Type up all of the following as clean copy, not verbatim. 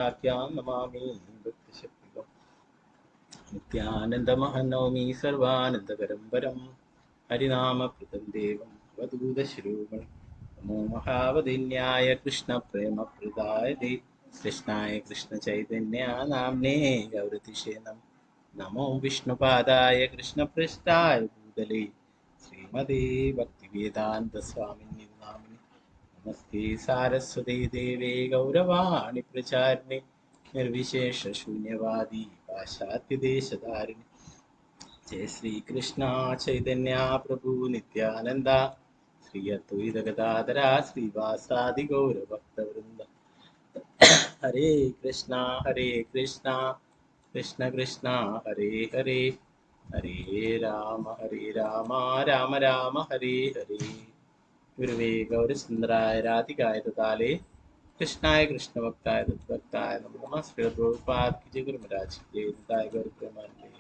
നമാമി ഭക്തിശക്തികം നിത്യാനന്ദമഹനൗമി സർവാനന്ദകരം വരം ഹരിനാമകൃതം ദേവം അവധൂതശ്രൂമണി നമോ മഹാവദിന്യായ കൃഷ്ണപ്രേമപ്രദായ കൃഷ്ണായ കൃഷ്ണചൈതന്യ നാമ്നേ ഗൗരതിഷേ നമോ വിഷ്ണുപാദായ കൃഷ്ണപൃഷ്ഠായ ഭൂതലേ ശ്രീമതേ ഭക്തിവേദാന്ത സ്വാമിനി നാമിനി നമസ്തേ സാരസ്വതേ ദേവേ ഗൗരവാണി പ്രചാരിണി നിർവിശേഷ ശൂന്യവാദി പാശ്ചാത്യദേശധാരിണി ജയ ശ്രീകൃഷ്ണ ചൈതന്യ പ്രഭു നിത്യാനന്ദ ശ്രീ അദ്വൈത ഗദാധര ശ്രീവാസാദി ഗൗരഭക്തവൃന്ദ ഹരേ കൃഷ്ണ കൃഷ്ണ കൃഷ്ണ ഹരേ ഹരേ ഹരേ രാമ രാമ രാമ ഹരേ ഹരേ ഗുരുവേ ഗൗരസുന്ദരായ രാധികായ ദാലേ कृष्णाय कृष्ण भक्ताय भक्ताय नमो नमः श्री प्रभुपाद की जय गुरु महाराज की जय गौर प्रेमानंद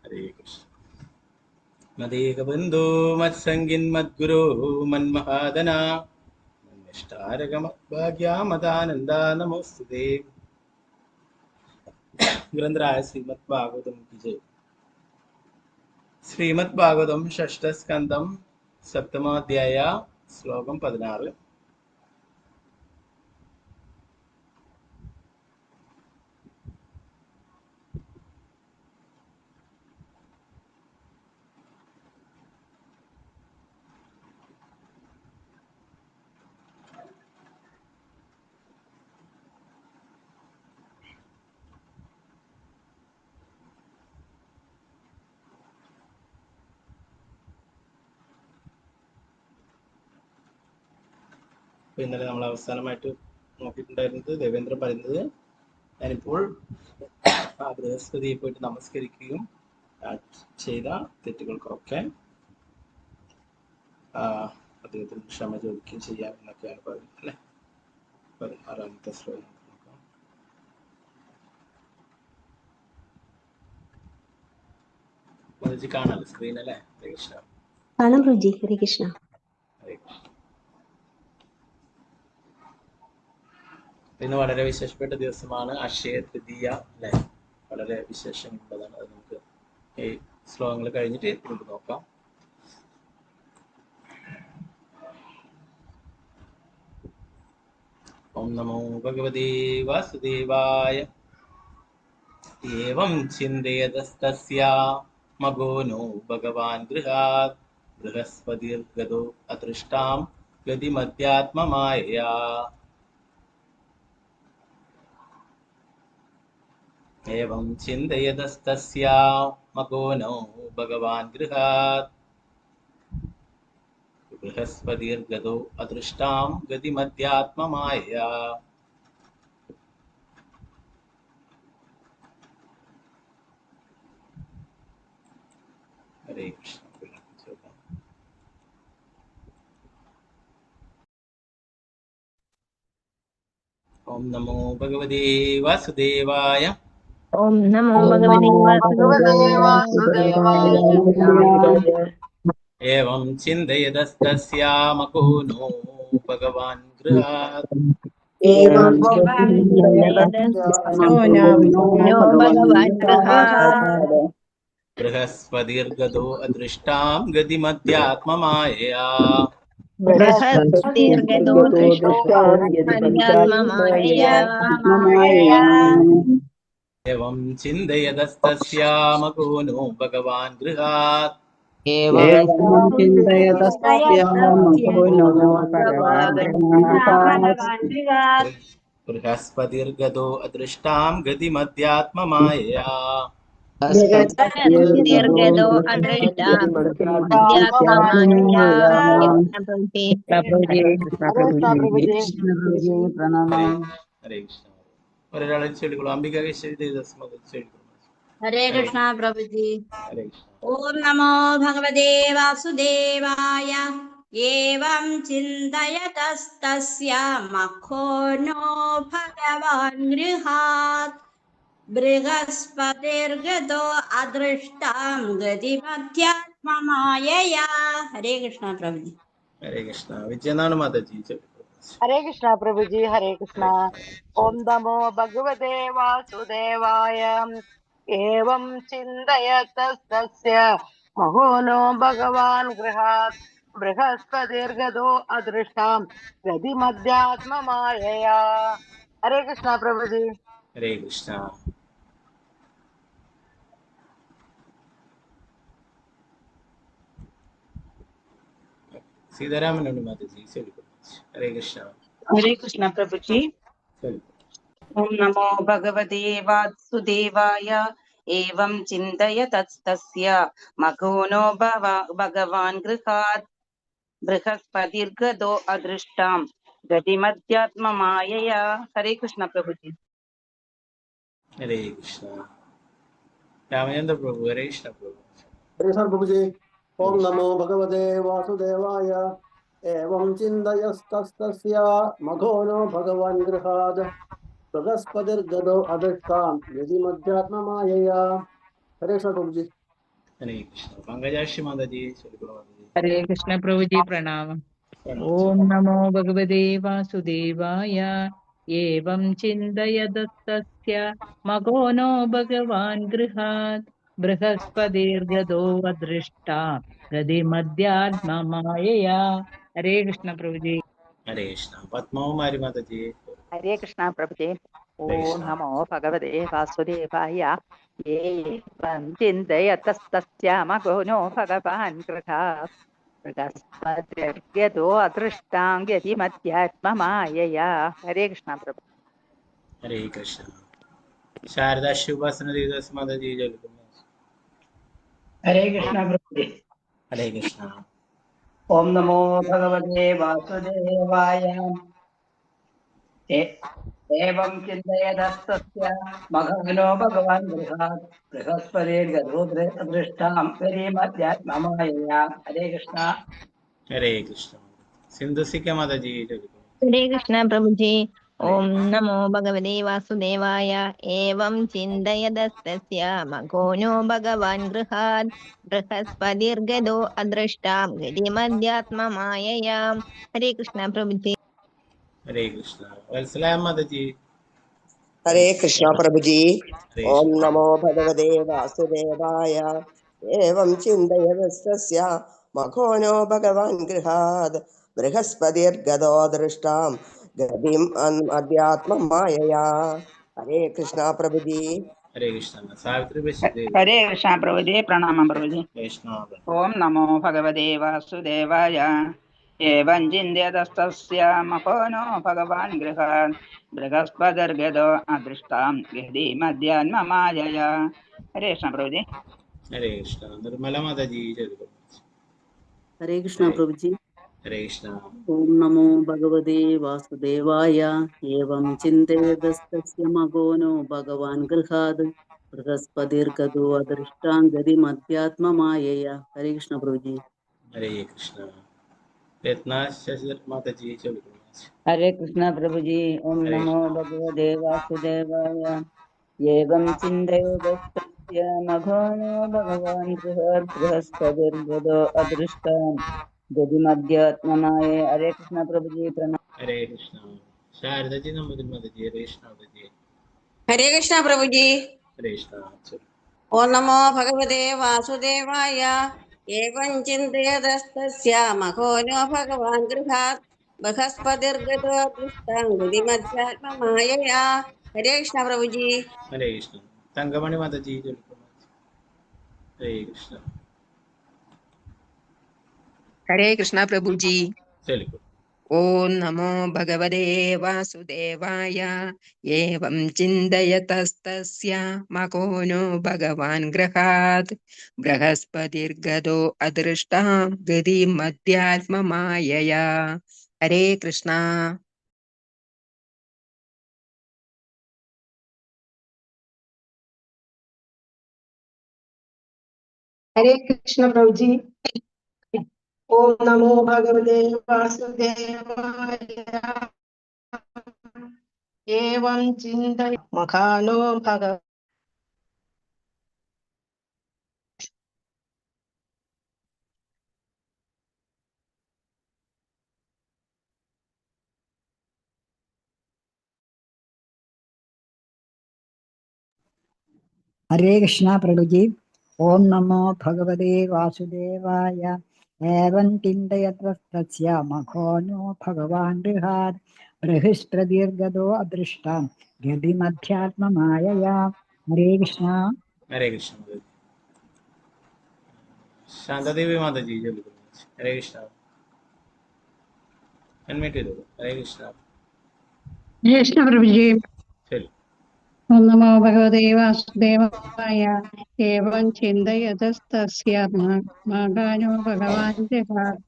हरे कृष्ण मदेक बंधु मत संगिन मत गुरु मन महादना निष्ठारक मत भाग्या मदानंदा नमोस्तुते ग्रंथराय श्रीमद् भागवतम की जय श्रीमद् भागवतम षष्ठ स्कंदम सप्तमाध्याय श्लोकम 16 ഇന്നലെ നമ്മൾ അവസാനമായിട്ട് നോക്കിയിട്ടുണ്ടായിരുന്നത് ദേവേന്ദ്രൻ പറയുന്നത് ഞാനിപ്പോൾ ആ ബൃഹസ്പതിയെ പോയിട്ട് നമസ്കരിക്കുകയും ചെയ്ത തെറ്റുകൾക്കൊക്കെ അദ്ദേഹത്തിന് ക്ഷമ ചോദിക്കുകയും ചെയ്യാം എന്നൊക്കെയാണ് പറയുന്നത് അല്ലെ. 16-ാമത്തെ ശ്ലോകം നോക്കാം. കാണാലോ സ്ക്രീൻ അല്ലേ? ഹരേ കൃഷ്ണ. കാണാം പ്രഭുജി. ഹരേ കൃഷ്ണ. ഇന്ന് വളരെ വിശേഷപ്പെട്ട ദിവസമാണ് അക്ഷയ തൃതീയ അല്ലെ. വളരെ വിശേഷമുള്ളതാണ്. അത് നമുക്ക് ഈ ശ്ലോകങ്ങൾ കഴിഞ്ഞിട്ട് നമുക്ക് നോക്കാം. ഓം നമോ ഭഗവതേ വാസുദേവായ ഏവം ചിന്തയതസ്തസ്യ മഗോ നോ ഭഗവാൻ ഗൃഹാത് ബൃഹസ്പതിർഗതോ അദൃഷ്ടാം ഗതിമധ്യാത്മമായയാ. एवं चिन्तयतस्तस्य मको नो भगवान् गृहात् बृहस्पतिर्गतो अदृष्टां गतिमध्यात्ममायया. हरे कृष्ण. ओम नमो भगवते वासुदेवाय. ओम नमो भगवते वासुदेवाय. एवं चिन्तयतस्तस्य मको नो भगवान् गृहात् एवं चिन्तयतस्तस्य नो भगवान् गृहात् बृहस्पतिर्गतो अदृष्टां गतिमध्यात्ममायया. बृहस्पतिर्गतो अदृष्टाममायया. एवं चिन्तयतस्तस्य मको नो भगवान् गृहात् बृहस्पतिर्गतो अदृष्टां गतिमध्यात्ममायया. बृहस्पतिर्गतो अदृष्टाममायया. हरे कृष्ण. ഒരാളെ ചെടികളോ അംബിക हरे कृष्ण प्रभुजी. हरे कृष्ण. ओम नमो भगवते वासुदेवाय. एवं चिन्तयतस्तस्य मखो नो भगवान् गृहात् बृहस्पतिर्गतो अदृष्टां गतिमध्यात्ममायया. हरे कृष्ण प्रभुजी. हरे कृष्ण. വിജയനാണ് മാതാജി. हरे कृष्णा प्रभु जी, हरे कृष्णा। ओम नमो भगवते वासुदेवाय। एवं चिन्तयतस्तस्य महो भगवान् गृहात् बृहस्पतिर्गतो अदृष्टां गतिमध्यात्म मायया। हरे कृष्णा प्रभु जी। हरे कृष्णा सीतारामन माताजी चलिए हरे कृष्णा हरे कृष्ण प्रभु जी। चलिए ओम नमो भगवते वासुदेवाय। एवं चिन्तय तत्तस्य मघोनो भगवान् गृहात् बृहस्पतिर्गतो अदृष्टां गतिमध्यात्म मायया। हरे कृष्ण प्रभु जी। हरे कृष्णा रामचंद्र प्रभु हरे कृष्णा प्रभु हरे प्रभु जी। हरे ओम नमो भगवते वासुदेवाय। एवं चिन्तयस्तस्य मघो नो भगवान् गृहात् बृहस्पतिर्गतो अदृष्टां यदि मध्यात्ममायया। हरे प्रभु जी। कृष्णा पंकजाक्षी माताजी चलिए माताजी हरे कृष्ण प्रभु जी प्रणाम। प्रणाम जी ओम नमो भगवते वासुदेवाय। एवं चिन्तयतस्तस्य मघो नो भगवान् गृहात् बृहस्पतिर्गतो अदृष्टा गतिमध्यात्ममायया। हरे कृष्ण प्रभु जी। हरे कृष्णा पद्मकुमारी माताजी हरे कृष्णा प्रभु जी। हरे ओम कृष्णा नमो भगवते वासुदेवाय। एवं चिन्तयतस्तस्य मघो भगवान् गृहात् बृहस्पतिर्गतो अदृष्टां गतिमध्यात्म मायया। हरे कृष्णा प्रभु। हरे कृष्णा शारदा शिवपासना देवदास माताजी चलिए हरे कृष्ण प्रभु जी। हरे कृष्णा ओम नमो भगवते वासुदेवाय। एवं चिन्तयतस्तस्य मघवनो भगवान् गृहात् बृहस्पतिर्गतो अदृष्टां गतिमध्यात्म मायया। हरे कृष्ण। हरे कृष्णा सिंधु सिक्का माताजी चलिए हरे कृष्ण प्रभु जी। हरे ओम नमो भगवते वासुदेवाय। एवं चिन्तयतस्तस्य मघोनो भगवान् गृहात् बृहस्पतिर्गतो अदृष्टां गतिमध्यात्म मायया। हरे कृष्ण प्रभु जी। हरे कृष्णा वत्सलाम माताजी हरे कृष्णा प्रभु जी। हरे ओम कृष्णा नमो भगवते वासुदेवाय। एवं चिन्तयस्तस्य मघो नो भगवान् गृहात् बृहस्पतिर्गतो दृष्टां गतिम् अध्यात्म मायया। हरे कृष्णा प्रभु जी। हरे कृष्णा सावित्री बसुदेव हरे कृष्ण प्रभु जी प्रणाम प्रभु जी। वैष्णव ओम नमो भगवते वासुदेवाय। एवं चिन्तयतस्तस्य मघो नो भगवान् गृहात् बृहस्पतिर्गतो अदृष्टां गतिमध्यात्म मायया। हरे कृष्ण प्रभु जी। हरे कृष्णा निर्मला माताजी चलिए हरे कृष्ण हरे प्रभु जी। हरे कृष्णा ओम नमो भगवते वासुदेवाय। एवं चिन्तयतस्तस्य मघो नो भगवान् गृहात् बृहस्पतिर्गतो अदृष्टां गतिमध्यात्ममायया। हरे कृष्ण प्रभु जी। हरे कृष्णा रत्ना शशि माताजी चलिए हरे कृष्ण प्रभु जी। ओम हरे नमो भगवते वासुदेवाय। एवं चिन्तयतस्तस्य मघो नो भगवान् गृहात् बृहस्पतिर्गतो अदृष्टां गतिमध्यात्ममाये। हरे कृष्ण प्रभु जी प्रणाम। हरे कृष्णा शारदा जी नमोदर माताजी हरे कृष्णा माताजी हरे कृष्ण प्रभु जी। हरे कृष्णा चलिए ओम नमो भगवते वासुदेवाय। एवं चिन्तयतस्तस्य मघो नो भगवान् गृहात् बृहस्पतिर्गतो दृष्टां बुद्धिमध्यात्म मायया। हरे कृष्ण प्रभु जी। हरे कृष्णा तंगमणि माताजी चलिए हरे कृष्णा हरे कृष्णा प्रभु जी। चलिए ओम नमो भगवते वासुदेवाय। एवं चिन्तयतस्तस्य मको नो भगवान् गृहात् बृहस्पतिर्गतो अदृष्टां गतिमध्यात्म मायया। हरे कृष्णा। हरे कृष्ण प्रभु जी। ओम नमो भगवते वासुदेवाय। एवं चिन्तय मखानो भगव हरे कृष्णा प्रभु जी। ओम नमो भगवते वासुदेवाय। एवं चिन्तयतस्तस्य मघोनो भगवान् गृहात् बृहस्पतिर्गतो अदृष्टा गतिमध्यात्ममायया। हरे कृष्णा। हरे कृष्ण माताजी। शांता देवी माताजी जल्दी करो। हरे कृष्ण। अनम्यूट करो। हरे कृष्ण। कृष्ण प्रभु जी। चलो। ओम नमो भगवते वासुदेवाय। एवं चिन्तयतस्तस्य मगानो भगवान् गृहात्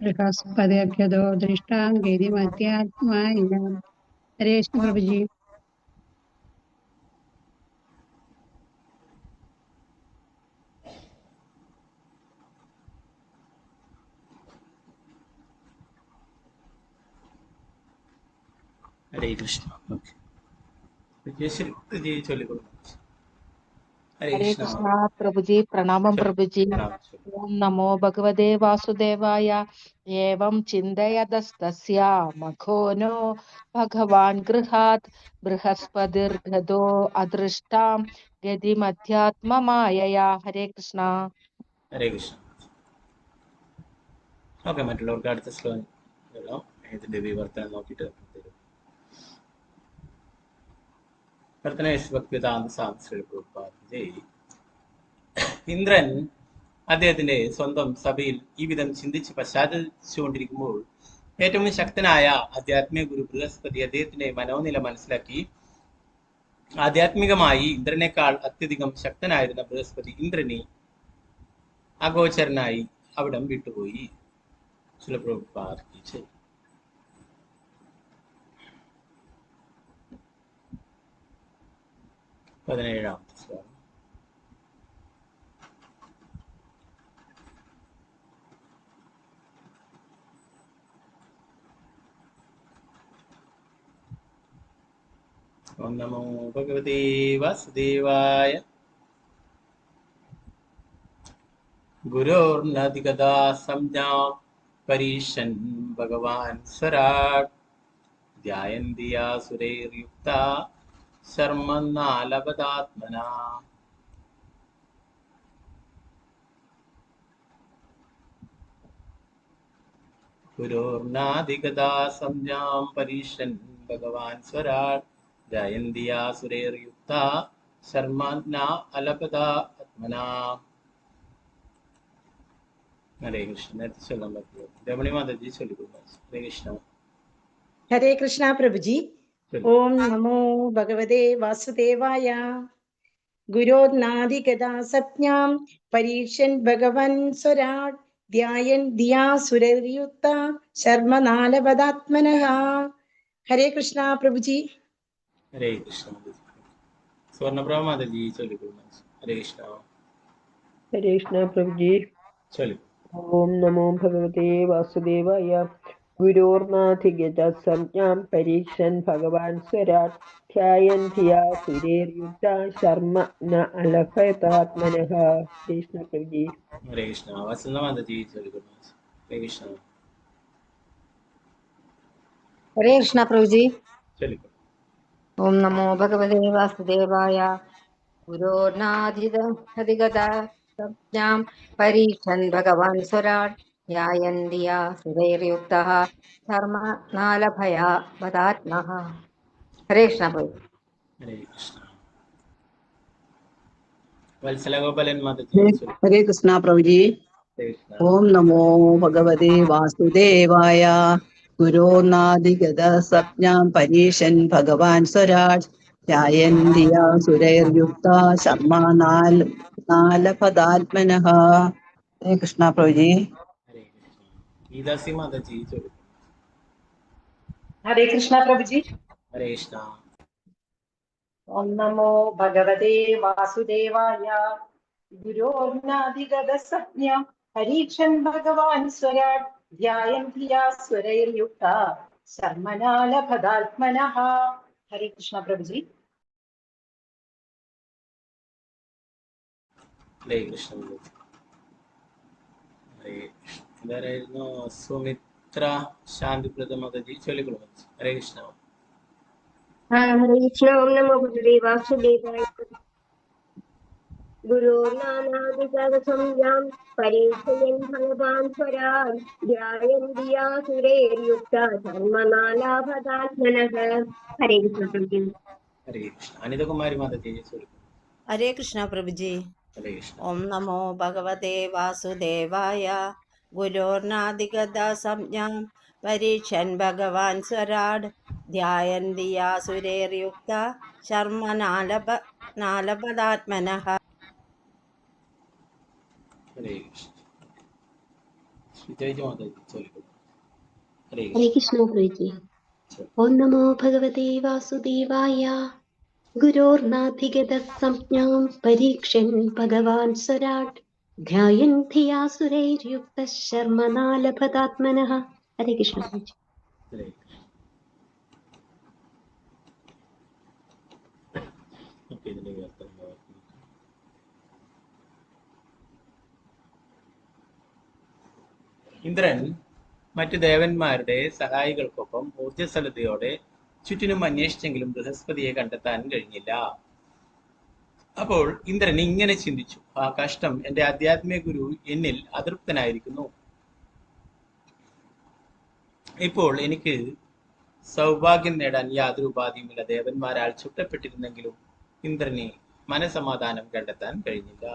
बृहस्पतिर्गतो दृष्टां गिरिमध्यात्माय। हरे कृष्ण प्रभु जी। हरे कृष्ण। जय चलो करो। हरे हरे कृष्ण। कृष्णा प्रभुजी प्रणामं चलो प्रभुजी। प्रणाम। चलो। ओम नमो भगवते वासुदेवाय। एवं चिन्तयतस्तस्य मघोनो भगवान् गृहात् बृहस्पतिर्गतो अदृष्टां गतिमध्यात्ममायया। हरे कृष्णा। हरे कृष्ण। ഓക്കെ, മറ്റുള്ളവർക്ക് അടുത്ത ശ്ലോകം എഴുതാം. ഇതിന്റെ വിവർത്തനം നോക്കിയിട്ട് തരും. ഭക്തിവേദാന്ത സ്വാമി പ്രഭുപാദ്. ഇന്ദ്രൻ അദ്ദേഹത്തിന്റെ സ്വന്തം സഭയിൽ ഈ വിധം ചിന്തിച്ച് പശ്ചാത്തലിച്ചുകൊണ്ടിരിക്കുമ്പോൾ ഏറ്റവും ശക്തനായ ആധ്യാത്മിക ഗുരു ബൃഹസ്പതി അദ്ദേഹത്തിന്റെ മനോനില മനസ്സിലാക്കി. ആധ്യാത്മികമായി ഇന്ദ്രനേക്കാൾ അത്യധികം ശക്തനായിരുന്ന ബൃഹസ്പതി ഇന്ദ്രനെ അഗോചരനായി അവിടം വിട്ടുപോയി. ശ്രീല പ്രഭുപാദ് കി ജയ്. 17ാമത്തെ ശ്ലോകം. ഓം നമോ ഭഗവതേ വാസുദേവായ. ഗുരോർനധിഗതാ സംജ്ഞാം പരീശൻ ഭഗവാൻ സ്വരാട് ധ്യായന്തി യാസുരൈർയുക്താ ശർമ്മന്നാലപദാത്മനാ. ഗുരോർനാധിഗതാ സംജ്ഞാം പരീശൻ ഭഗവാൻ സ്വരാട് ധ്യായന്തി യാസുരൈർയുക്താ ശർമ്മന്നാ അലപദാത്മനാ. ഹരേ കൃഷ്ണ. നേരത്തെ ചൊല്ലാൻ പറ്റുമോ? രമണി മാതാജി ചൊല്ലിക്കൊള്ളു. ഹരേ കൃഷ്ണ. हरे कृष्णा प्रभु जी। ओम नमो भगवते वासुदेवाय। गुरोर्नाधिगता सज्ञां परीक्षन् भगवन् स्वराट् ध्यायन् धिया सुरयुक्ता शर्मनालवदात्मनः. हरे कृष्णा प्रभु जी। हरे कृष्ण. स्वर्णप्रभा माताजी चलिए. हरे कृष्ण. हरे कृष्ण प्रभु जी। चलिए. ओम नमो भगवते वासुदेवाय। गुरोर्नाधिगतः संज्ञां परीक्षन् भगवान् स्वराट् ध्यायन् धिया सुरैर्युक्ता शर्म न अलभतात्मनः. कृष्ण प्रभु जी। हरे कृष्ण. वसंत माताजी चलिए. हरे कृष्ण. हरे कृष्ण प्रभु जी। चलिए. ओम नमो भगवते वासुदेवाय। गुरोर्नाधिगता संज्ञां परीक्षन् भगवान् स्वराट् ध्यायन् धिया सुरैर्युक्तः शर्मनालभयावदात्मनः. हरे कृष्ण प्रभु। हरे कृष्ण. वत्सला गोपालन माताजी चलिए. हरे कृष्णा प्रभु जी। हरे कृष्ण. ओम नमो भगवते वासुदेवाय। गुरोर्नाधिगतः संज्ञां परीक्षन् भगवान् स्वराट् ध्यायन् धिया सुरैर्युक्ता शर्मनालपदात्मनः. हरे कृष्णा प्रभु जी। हरे कृष्ण. गीतासी माताजी चलिए. हरे कृष्णा प्रभु जी। हरे कृष्ण. ओम नमो भगवते वासुदेवाय। गुरोर्नाधिगतसंज्ञां परीक्षन् भगवान् स्वराट् ध्यायन् धिया स्वरैर्युक्ता शर्मनालभदात्मनः. हरे कृष्णा प्रभु जी। हरे कृष्ण. हरे कृष्ण. ഇതാരായിരുന്നു? സുമിത്ര ശാന്തിപ്രദ മാതാജി ചൊല്ലിക്കൊള്ളു. ഹരേ കൃഷ്ണ. हरे कृष्ण। ओम नमो भगवते वासुदेवाय। ഗുരുർനാനാദിസംജ്ഞാം പരീക്ഷയൻ ഭഗവാൻ സ്വരാൻ ധ്യായന്തി യാസുരേര്യുക്ത ധർമ്മനാലാഭതാത്മനഃ. ഹരേ കൃഷ്ണ പ്രഭു. ഹരേ കൃഷ്ണ. അനിതകുമാരി മാതാജി ചോദിക്കുന്നു. ഹരേ കൃഷ്ണ പ്രഭുജി. ഹരേ കൃഷ്ണ. ഓം നമോ ഭഗവതേ വാസുദേവായ. ഗുരോർനാദിഗതസംജ്ഞാം പരീക്ഷൻ ഭഗവാൻ സ്വരാട് ധ്യായന്തി യാസുരേർയുക്ത ശർമ്മനാലപതാത്മനഃ. ഹരേ കൃഷ്ണ. ശ്രീജയ മാതാജി ചോദിക്കുന്നു. ഹരേ ഹരേ കൃഷ്ണ പ്രഭുജി. ഓം നമോ ഭഗവതേ വാസുദേവായ. ഗുരോർനാധിഗതഃ സംജ്ഞാം പരീക്ഷൻ ഭഗവാൻ സ്വരാട് ധ്യായൻ ധിയാസുരൈര്യുക്തഃ ശർമ്മനാലഭതാത്മനഃ. ഹരേ കൃഷ്ണ പ്രഭുജി. ഹരേ കൃഷ്ണ. ഓക്കെ, ഇതിന്റെ അർത്ഥം ഇന്ദ്രൻ മറ്റു ദേവന്മാരുടെ സഹായികൾക്കൊപ്പം ഊർജ്ജസ്വലതയോടെ ചുറ്റിനും അന്വേഷിച്ചെങ്കിലും ബൃഹസ്പതിയെ കണ്ടെത്താൻ കഴിഞ്ഞില്ല. അപ്പോൾ ഇന്ദ്രൻ ഇങ്ങനെ ചിന്തിച്ചു, ആ കഷ്ടം, എന്റെ ആധ്യാത്മിക ഗുരു എന്നിൽ അതൃപ്തനായിരിക്കുന്നു. ഇപ്പോൾ എനിക്ക് സൗഭാഗ്യം നേടാൻ യാതൊരു ഉപാധിയുമില്ല. ദേവന്മാരാൽ ചുട്ടപ്പെട്ടിരുന്നെങ്കിലും ഇന്ദ്രന് മനസമാധാനം കണ്ടെത്താൻ കഴിഞ്ഞില്ല.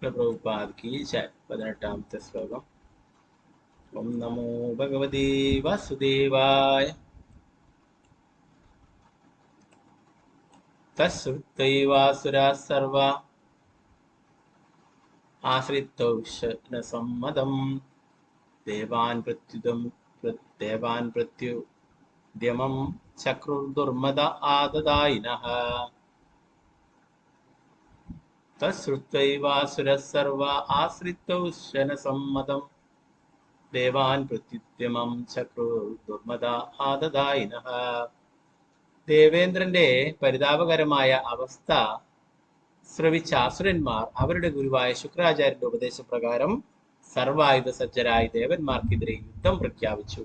പ്രഭുപാദ് കി ജയ്. 18ാമത്തെ ശ്ലോകം. ഓം നമോ ഭഗവതേ വാസുദേവായ. തശ്രുത്വൈവാസുരാ സർവാ ആശ്രിതൗഷനസമ്മതം ദേവാൻ പ്രത്യുദ്യമം ചക്രുർദുർമദ ആദദായിനഃ. തശ്രുത്വൈവാസുരഃ സർവാ ആശ്രിതൗഷനസമ്മതം ദേവാൻ പ്രത്യുദ്യമം ചക്രുർദുർമദ ആദദായിനഃ. ദേവേന്ദ്രന്റെ പരിതാപകരമായ അവസ്ഥ ശ്രവിച്ച അസുരന്മാർ അവരുടെ ഗുരുവായ ശുക്രാചാര്യന്റെ ഉപദേശപ്രകാരം സർവായുധ സജ്ജരായി ദേവന്മാർക്കെതിരെ യുദ്ധം പ്രഖ്യാപിച്ചു.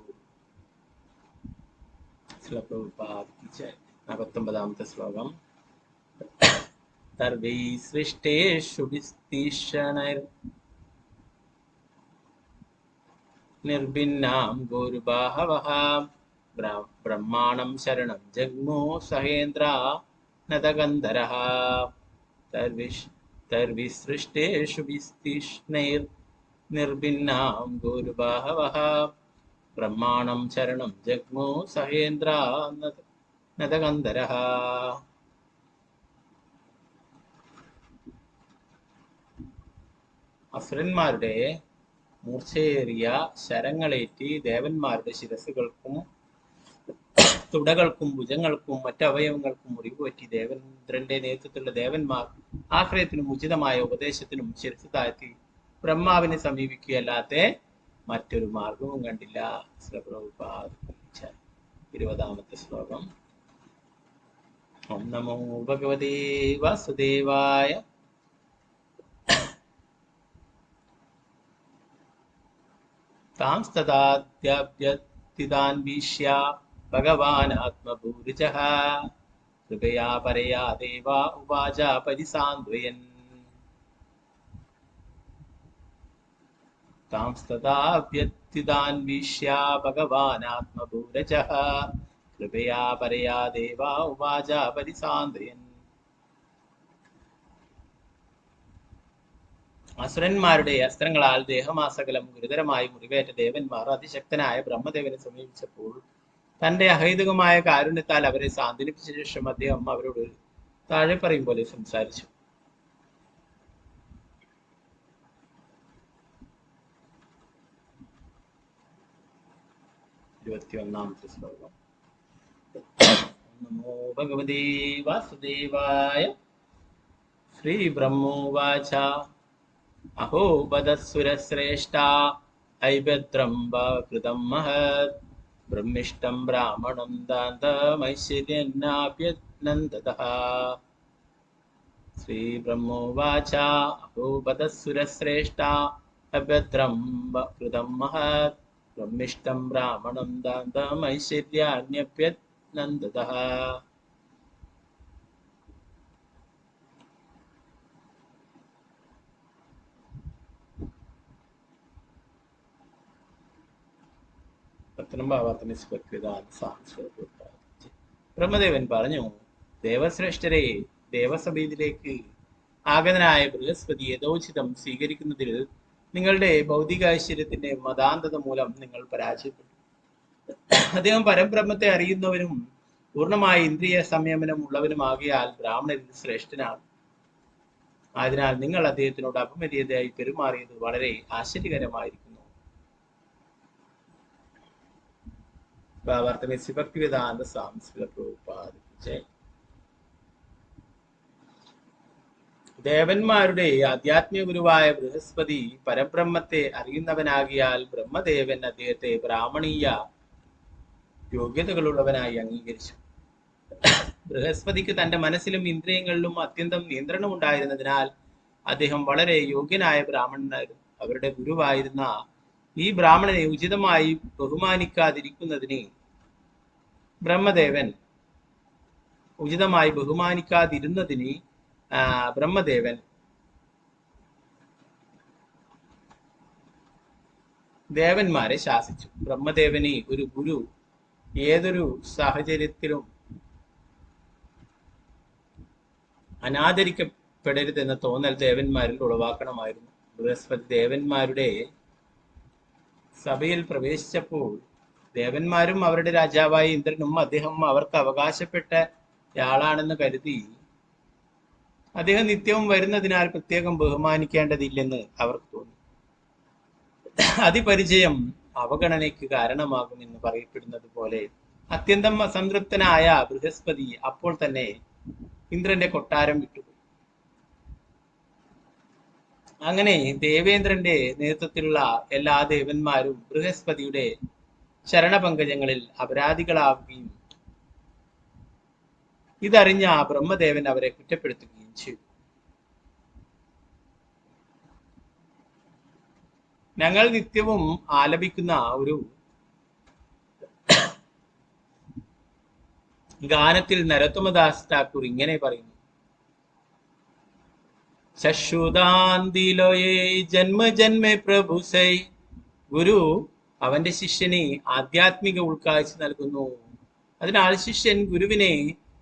19ാമത്തെ ശ്ലോകം. സർവൈ സൃഷ്ടേഷു വിസ്തീഷണൈർ നിർഭിന്നാം ഗോരുബാഹവഃ ബ്രഹ്മാണം ശരണം ജഗ്മോ സഹേന്ദ്ര നതഗന്ധരഃ. തർവിസൃഷ്ടേഷു വിസ്തീഷ്ണൈർ നിർഭിന്നാം ഗോരുബാഹവഃ ബ്രഹ്മാണം ശരണം ജഗ്മോ സഹേന്ദ്ര നതഗന്ധരഃ. അസുരന്മാരുടെ മൂർച്ചയേറിയ ശരങ്ങളേറ്റി ദേവന്മാരുടെ ശിരസുകൾക്കും തുടകൾക്കും ഭുജങ്ങൾക്കും മറ്റവയവങ്ങൾക്കും മുറിവ് പറ്റി ദേവേന്ദ്രന്റെ നേതൃത്വത്തിലുള്ള ദേവന്മാർ ആശ്രയത്തിനും ഉചിതമായ ഉപദേശത്തിനും ശിരസ് താഴ്ത്തി ബ്രഹ്മാവിനെ സമീപിക്കുകയല്ലാത്ത മറ്റൊരു മാർഗവും കണ്ടില്ല. 20ാമത്തെ ശ്ലോകം. ഓം നമോ ഭഗവതേ വാസുദേവായ. താംസ്തദാദ്യഭ്യതിതാൻ വീക്ഷ്യ ഭഗവാൻ ആത്മഭൂരിജഃ കൃപയാ പരയാ ദേവാ ഉവാച പരിസാന്ത്വയൻ. താംസ്തദാഭ്യതിതാൻ വീക്ഷ്യ ഭഗവാൻ ആത്മഭൂരിജഃ കൃപയാ പരയാ ദേവാ ഉവാച പരിസാന്ത്വയൻ. അസുരന്മാരുടെ അസ്ത്രങ്ങളാൽ ദേഹമാസകലം ഗുരുതരമായി മുറിവേറ്റ ദേവന്മാർ അതിശക്തനായ ബ്രഹ്മദേവനെ സമീപിച്ചപ്പോൾ തന്റെ അഹൈതുകമായ കാരുണ്യത്താൽ അവരെ സാന്ത്വനിപ്പിച്ച ശേഷം അദ്ദേഹം അവരോട് താഴെ പറയും പോലെ സംസാരിച്ചു. 21ാമത്തെ ശ്ലോകം. നമോ ഭഗവതേ വാസുദേവായ. ശ്രീ ബ്രഹ്മോവാച അഹോ ബദസുരശ്രേഷ്ഠ ഐഭദ്രം കൃതം മഹത് ബ്രഹ്മിഷ്ടം ബ്രാഹ്മണം ദാന്തമൈശ്വര്യന്നാഭ്യനന്ദതഃ. ശ്രീ ബ്രഹ്മോവാച അഹോ ബദസുരശ്രേഷ്ഠ അഭദ്രം കൃതം മഹത് ബ്രഹ്മിഷ്ടം ബ്രാഹ്മണം ദാന്തമൈശ്വര്യാന്യഭ്യനന്ദതഃ. നന്ദതഃ. ബ്രഹ്മദേവൻ പറഞ്ഞു, ദേവശ്രേഷ്ഠരെ, ദേവസഭയിലേക്ക് ആഗതനായ ബൃഹസ്പതി യഥോചിതം സ്വീകരിക്കുന്നതിൽ നിങ്ങളുടെ ഭൗതിക ഐശ്വര്യത്തിന്റെ മതാന്തത മൂലം നിങ്ങൾ പരാജയപ്പെട്ടു. അദ്ദേഹം പരബ്രഹ്മത്തെ അറിയുന്നവനും പൂർണ്ണമായ ഇന്ദ്രിയ സംയമനം ഉള്ളവനുമാകിയാൽ ബ്രാഹ്മണരിൽ ശ്രേഷ്ഠനാണ്. ആയതിനാൽ നിങ്ങൾ അദ്ദേഹത്തിനോട് അപമര്യാദയായി പെരുമാറിയത് വളരെ ആശ്ചര്യകരമായിരിക്കുന്നു. ഭക്തിവേദാന്ത സ്വാമി ശ്രീല പ്രഭുപാദ ജയ്. ദേവന്മാരുടെ ആധ്യാത്മിക ഗുരുവായ ബൃഹസ്പതി പരബ്രഹ്മത്തെ അറിയുന്നവനാകിയാൽ ബ്രഹ്മദേവൻ അദ്ദേഹത്തെ ബ്രാഹ്മണീയ യോഗ്യതകളുള്ളവനായി അംഗീകരിച്ചു. ബൃഹസ്പതിക്ക് തന്റെ മനസ്സിലും ഇന്ദ്രിയങ്ങളിലും അത്യന്തം നിയന്ത്രണം ഉണ്ടായിരുന്നതിനാൽ അദ്ദേഹം വളരെ യോഗ്യനായ ബ്രാഹ്മണനായിരുന്നു. അവരുടെ ഗുരുവായിരുന്ന ഈ ബ്രാഹ്മണനെ ഉചിതമായി ബഹുമാനിക്കാതിരിക്കുന്നതിന് ബ്രഹ്മദേവൻ ദേവന്മാരെ ശാസിച്ചു. ബ്രഹ്മദേവന് ഒരു ഗുരു ഏതൊരു സാഹചര്യത്തിലും അനാദരിക്കപ്പെടരുതെന്ന തോന്നൽ ദേവന്മാരിൽ ഉളവാക്കണമായിരുന്നു. ബൃഹസ്പതി ദേവന്മാരുടെ സഭയിൽ പ്രവേശിച്ചപ്പോൾ ദേവന്മാരും അവരുടെ രാജാവായ ഇന്ദ്രനും അദ്ദേഹം അവർക്ക് അവകാശപ്പെട്ടയാളാണെന്ന് കരുതി അദ്ദേഹം നിത്യവും വരുന്നതിനാൽ പ്രത്യേകം ബഹുമാനിക്കേണ്ടതില്ലെന്ന് അവർക്ക് തോന്നി. അതിപരിചയം അവഗണനയ്ക്ക് കാരണമാകുമെന്ന് പറയപ്പെടുന്നത് പോലെ അത്യന്തം അസംതൃപ്തനായ ബൃഹസ്പതി അപ്പോൾ തന്നെ ഇന്ദ്രന്റെ കൊട്ടാരം വിട്ടുപോയി. അങ്ങനെ ദേവേന്ദ്രന്റെ നേതൃത്വത്തിലുള്ള എല്ലാ ദേവന്മാരും ബൃഹസ്പതിയുടെ ശരണപങ്കജങ്ങളിൽ അപരാധികളാവുകയും ഇതറിഞ്ഞ ബ്രഹ്മദേവൻ അവരെ കുറ്റപ്പെടുത്തുകയും ചെയ്തു. ഞങ്ങൾ നിത്യവും ആലപിക്കുന്ന ഒരു ഗാനത്തിൽ നരോത്തമദാസ് ഠാക്കൂർ ഇങ്ങനെ പറയുന്നു: ശശ്വതാന്തിലോയേ ജന്മ ജന്മേ പ്രഭു സൈ. ഗുരു അവന്റെ ശിഷ്യന് ആധ്യാത്മിക ഉൾക്കാഴ്ച നൽകുന്നു. അതിനാൽ ശിഷ്യൻ ഗുരുവിനെ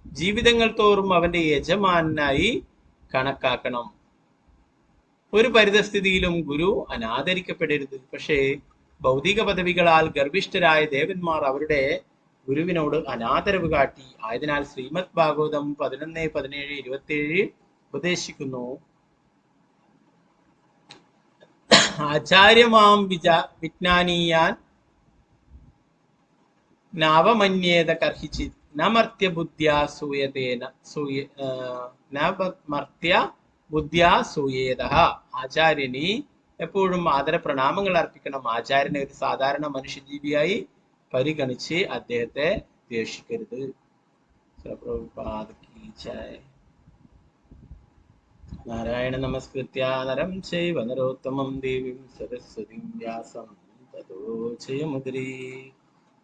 ജീവിതങ്ങൾ തോറും അവന്റെ യജമാനായി കണക്കാക്കണം. ഒരു പരിതസ്ഥിതിയിലും ഗുരു അനാദരിക്കപ്പെടരുത്. പക്ഷേ ഭൗതിക പദവികളാൽ ഗർഭിഷ്ഠരായ ദേവന്മാർ അവരുടെ ഗുരുവിനോട് അനാദരവ് കാട്ടി. ആയതിനാൽ ശ്രീമദ് ഭാഗവതം 11:17-27 ഉപദേശിക്കുന്നു: ആചാര്യമാം വിജ്ഞാനീയാൻ നവമന്യേത കർഹിച്ചിത് നമർത്യ ബുദ്ധ്യാ സൂയേത. ആചാര്യന് എപ്പോഴും ആദരപ്രണാമങ്ങൾ അർപ്പിക്കണം. ആചാര്യനെ ഒരു സാധാരണ മനുഷ്യജീവിയായി പരിഗണിച്ച് അദ്ദേഹത്തെ ദ്വേഷിക്കരുത്. നാരായണ നമസ്കൃത്യ നരം ചൈവ നരോത്തമം ദേവീം സരസ്വതീം വ്യാസം തതോ ജയമുദ്രീ.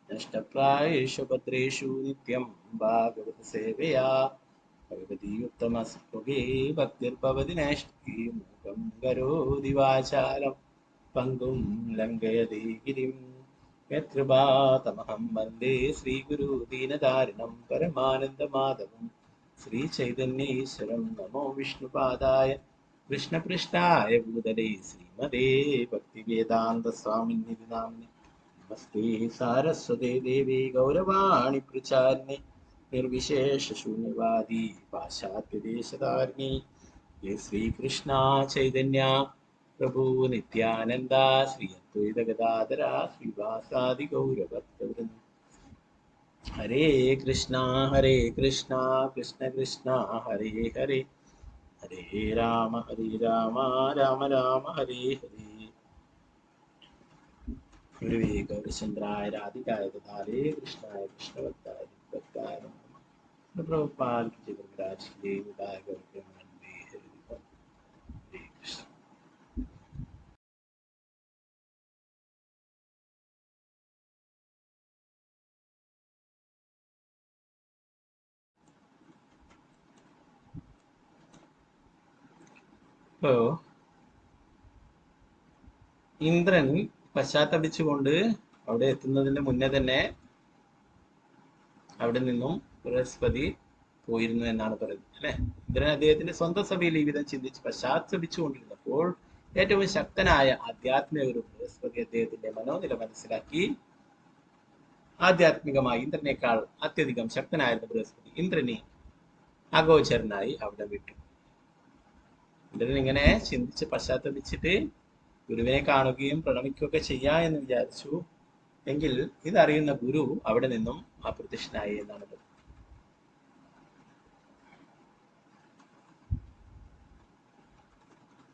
നഷ്ടപ്രായേഷു ഭദ്രേഷു നിത്യം ഭാഗവത സേവയാ ഭഗവതി ഉത്തമസ്തുഭേ ഭക്തിർഭവതി നൈഷ്ഠി. മൂകം കരോതി വാചാലം പങ്കും ലംഘയതേ ഗിരിം. യത്കൃപാതമഹം വന്ദേ ശ്രീഗുരു ദീനധാരിണം പരമാനന്ദമാധവം ശ്രീചൈതന്യേശ്വരം. നമോ വിഷ്ണുപാദായ കൃഷ്ണപൃഷ്ഠായ ഭൂതലേ ശ്രീമതേ ഭക്തിവേദാന്ത സ്വാമിനിധി നാമിനെ. നമസ്തേ സാരസ്വതേ ദേവി ഗൗരവാണി പ്രചാരിണി നിർവിശേഷ ശൂന്യവാദി പാശ്ചാത്യദേശധാരിണി. ഹേ ശ്രീകൃഷ്ണ ചൈതന്യ പ്രഭു നിത്യാനന്ദ ശ്രീ അദ്വൈത ഗദാധര ശ്രീവാസാദി ഗൗരഭക്തവൃന്ദ. ഹരേ കൃഷ്ണ കൃഷ്ണ കൃഷ്ണ ഹരേ ഹരേ, ഹരേ രാമ രാമ രാമ ഹരേ ഹരേ. ഗുരുവേ ഗൗരചന്ദ്രായ രാധികായ ഹരേ കൃഷ്ണായ കൃഷ്ണഭക്തായ ഭക്തായ നമഃ. പ്രഭുപാദ കി ജയ. ഇപ്പോ ഇന്ദ്രൻ പശ്ചാത്തപിച്ചുകൊണ്ട് അവിടെ എത്തുന്നതിന് മുന്നേ തന്നെ അവിടെ നിന്നും ബൃഹസ്പതി പോയിരുന്നു എന്നാണ് പറയുന്നത് അല്ലെ. ഇന്ദ്രൻ അദ്ദേഹത്തിന്റെ സ്വന്തം സഭയിൽ ഈ വിധം ചിന്തിച്ച് പശ്ചാത്തപിച്ചുകൊണ്ടിരുന്നപ്പോൾ ഏറ്റവും ശക്തനായ ആധ്യാത്മിക ഒരു ബൃഹസ്പതി അദ്ദേഹത്തിന്റെ മനോനില മനസ്സിലാക്കി ആധ്യാത്മികമായി ഇന്ദ്രനേക്കാൾ അത്യധികം ശക്തനായിരുന്ന ബൃഹസ്പതി ഇന്ദ്രനെ അഗോചരനായി അവിടെ വിട്ടു. ഇന്ദ്രൻ ഇങ്ങനെ ചിന്തിച്ച് പശ്ചാത്തപിച്ചിട്ട് ഗുരുവിനെ കാണുകയും പ്രണമിക്കുകയൊക്കെ ചെയ്യാം എന്ന് വിചാരിച്ചു. എങ്കിൽ ഇതറിയുന്ന ഗുരു അവിടെ നിന്നും അപ്രത്യക്ഷനായി എന്നാണ് പറയുന്നത്.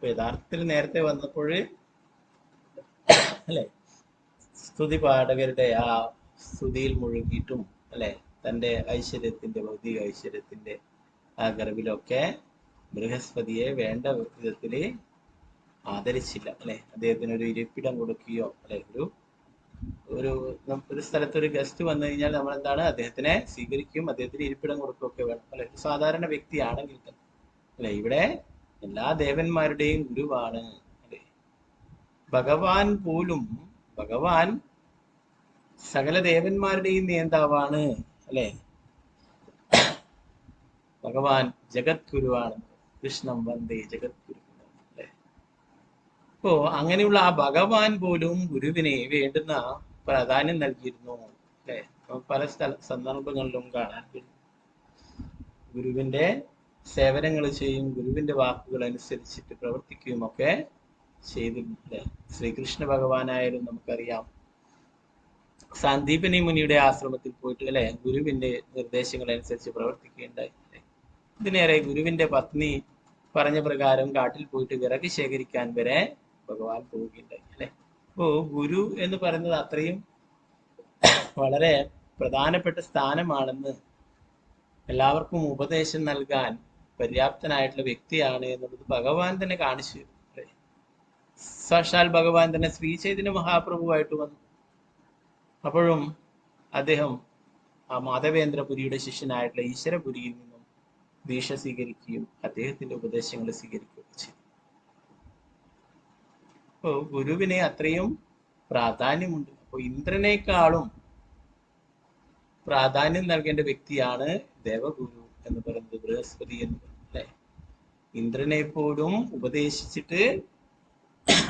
യഥാർത്ഥത്തിൽ നേരത്തെ വന്നപ്പോൾ അല്ലെ സ്തുതി പാഠകരുടെ ആ സ്തുതിയിൽ മുഴുകിയിട്ടും അല്ലെ തന്റെ ഐശ്വര്യത്തിന്റെ ഭൗതിക ഐശ്വര്യത്തിന്റെ ആ ഗർഭിലൊക്കെ ബൃഹസ്പതിയെ വേണ്ട വിധത്തില് ആദരിച്ചില്ല അല്ലെ. അദ്ദേഹത്തിന് ഒരു ഇരിപ്പിടം കൊടുക്കുകയോ അല്ലെ ഒരു സ്ഥലത്ത് ഒരു ഗസ്റ്റ് വന്നു കഴിഞ്ഞാൽ നമ്മൾ എന്താണ് അദ്ദേഹത്തിനെ സ്വീകരിക്കുകയും അദ്ദേഹത്തിന് ഇരിപ്പിടം കൊടുക്കുകയൊക്കെ വേണം അല്ലെ. ഒരു സാധാരണ വ്യക്തിയാണെങ്കിൽ തന്നെ അല്ലെ. ഇവിടെ എല്ലാ ദേവന്മാരുടെയും ഗുരുവാണ് അല്ലെ. ഭഗവാൻ പോലും ഭഗവാൻ സകല ദേവന്മാരുടെയും നേതാവാണ് അല്ലെ. ഭഗവാൻ ജഗദ്ഗുരുവാണ്. കൃഷ്ണം വന്ദേ ജഗദ്ഗുരു അല്ലെ. അപ്പോ അങ്ങനെയുള്ള ആ ഭഗവാൻ പോലും ഗുരുവിനെ വേണ്ടുന്ന പ്രാധാന്യം നൽകിയിരുന്നു അല്ലെ. പല സന്ദർഭങ്ങളിലും കാണാൻ കഴിയും. ഗുരുവിന്റെ സേവനങ്ങൾ ചെയ്യും, ഗുരുവിന്റെ വാക്കുകൾ അനുസരിച്ചിട്ട് പ്രവർത്തിക്കുകയും ഒക്കെ ചെയ്തിട്ടുണ്ട്. ശ്രീകൃഷ്ണ ഭഗവാനായാലും നമുക്കറിയാം സാന്ദീപനി മുനിയുടെ ആശ്രമത്തിൽ പോയിട്ട് അല്ലെ ഗുരുവിന്റെ നിർദ്ദേശങ്ങൾ അനുസരിച്ച് പ്രവർത്തിക്കുകയുണ്ടായി. ഇതിനേറെ ഗുരുവിന്റെ പത്നി പറഞ്ഞ പ്രകാരം കാട്ടിൽ പോയിട്ട് വിറക് ശേഖരിക്കാൻ വരെ ഭഗവാൻ പോവുകയുണ്ടായി അല്ലെ. അപ്പോ ഗുരു എന്ന് പറയുന്നത് അത്രയും വളരെ പ്രധാനപ്പെട്ട സ്ഥാനമാണെന്ന്, എല്ലാവർക്കും ഉപദേശം നൽകാൻ പര്യാപ്തനായിട്ടുള്ള വ്യക്തിയാണ് എന്നുള്ളത് ഭഗവാൻ തന്നെ കാണിച്ചു. സാക്ഷാൽ ഭഗവാൻ തന്നെ ശ്രീ ചൈതന്യ മഹാപ്രഭുവായിട്ട് വന്നു. അപ്പോഴും അദ്ദേഹം ആ മാധവേന്ദ്രപുരിയുടെ ശിഷ്യനായിട്ടുള്ള ഈശ്വരപുരിയിൽ നിന്നും ദീക്ഷ സ്വീകരിക്കുകയും അദ്ദേഹത്തിന്റെ ഉപദേശങ്ങൾ സ്വീകരിക്കുകയും ചെയ്തു. അപ്പോ ഗുരുവിനെ അത്രയും പ്രാധാന്യമുണ്ട്. അപ്പൊ ഇന്ദ്രനേക്കാളും പ്രാധാന്യം നൽകേണ്ട വ്യക്തിയാണ് ദേവഗുരു എന്ന് പറയുന്നത്, ബൃഹസ്പതി എന്ന് പറയുന്നത് അല്ലെ. ഇന്ദ്രനെ പോലും ഉപദേശിച്ചിട്ട്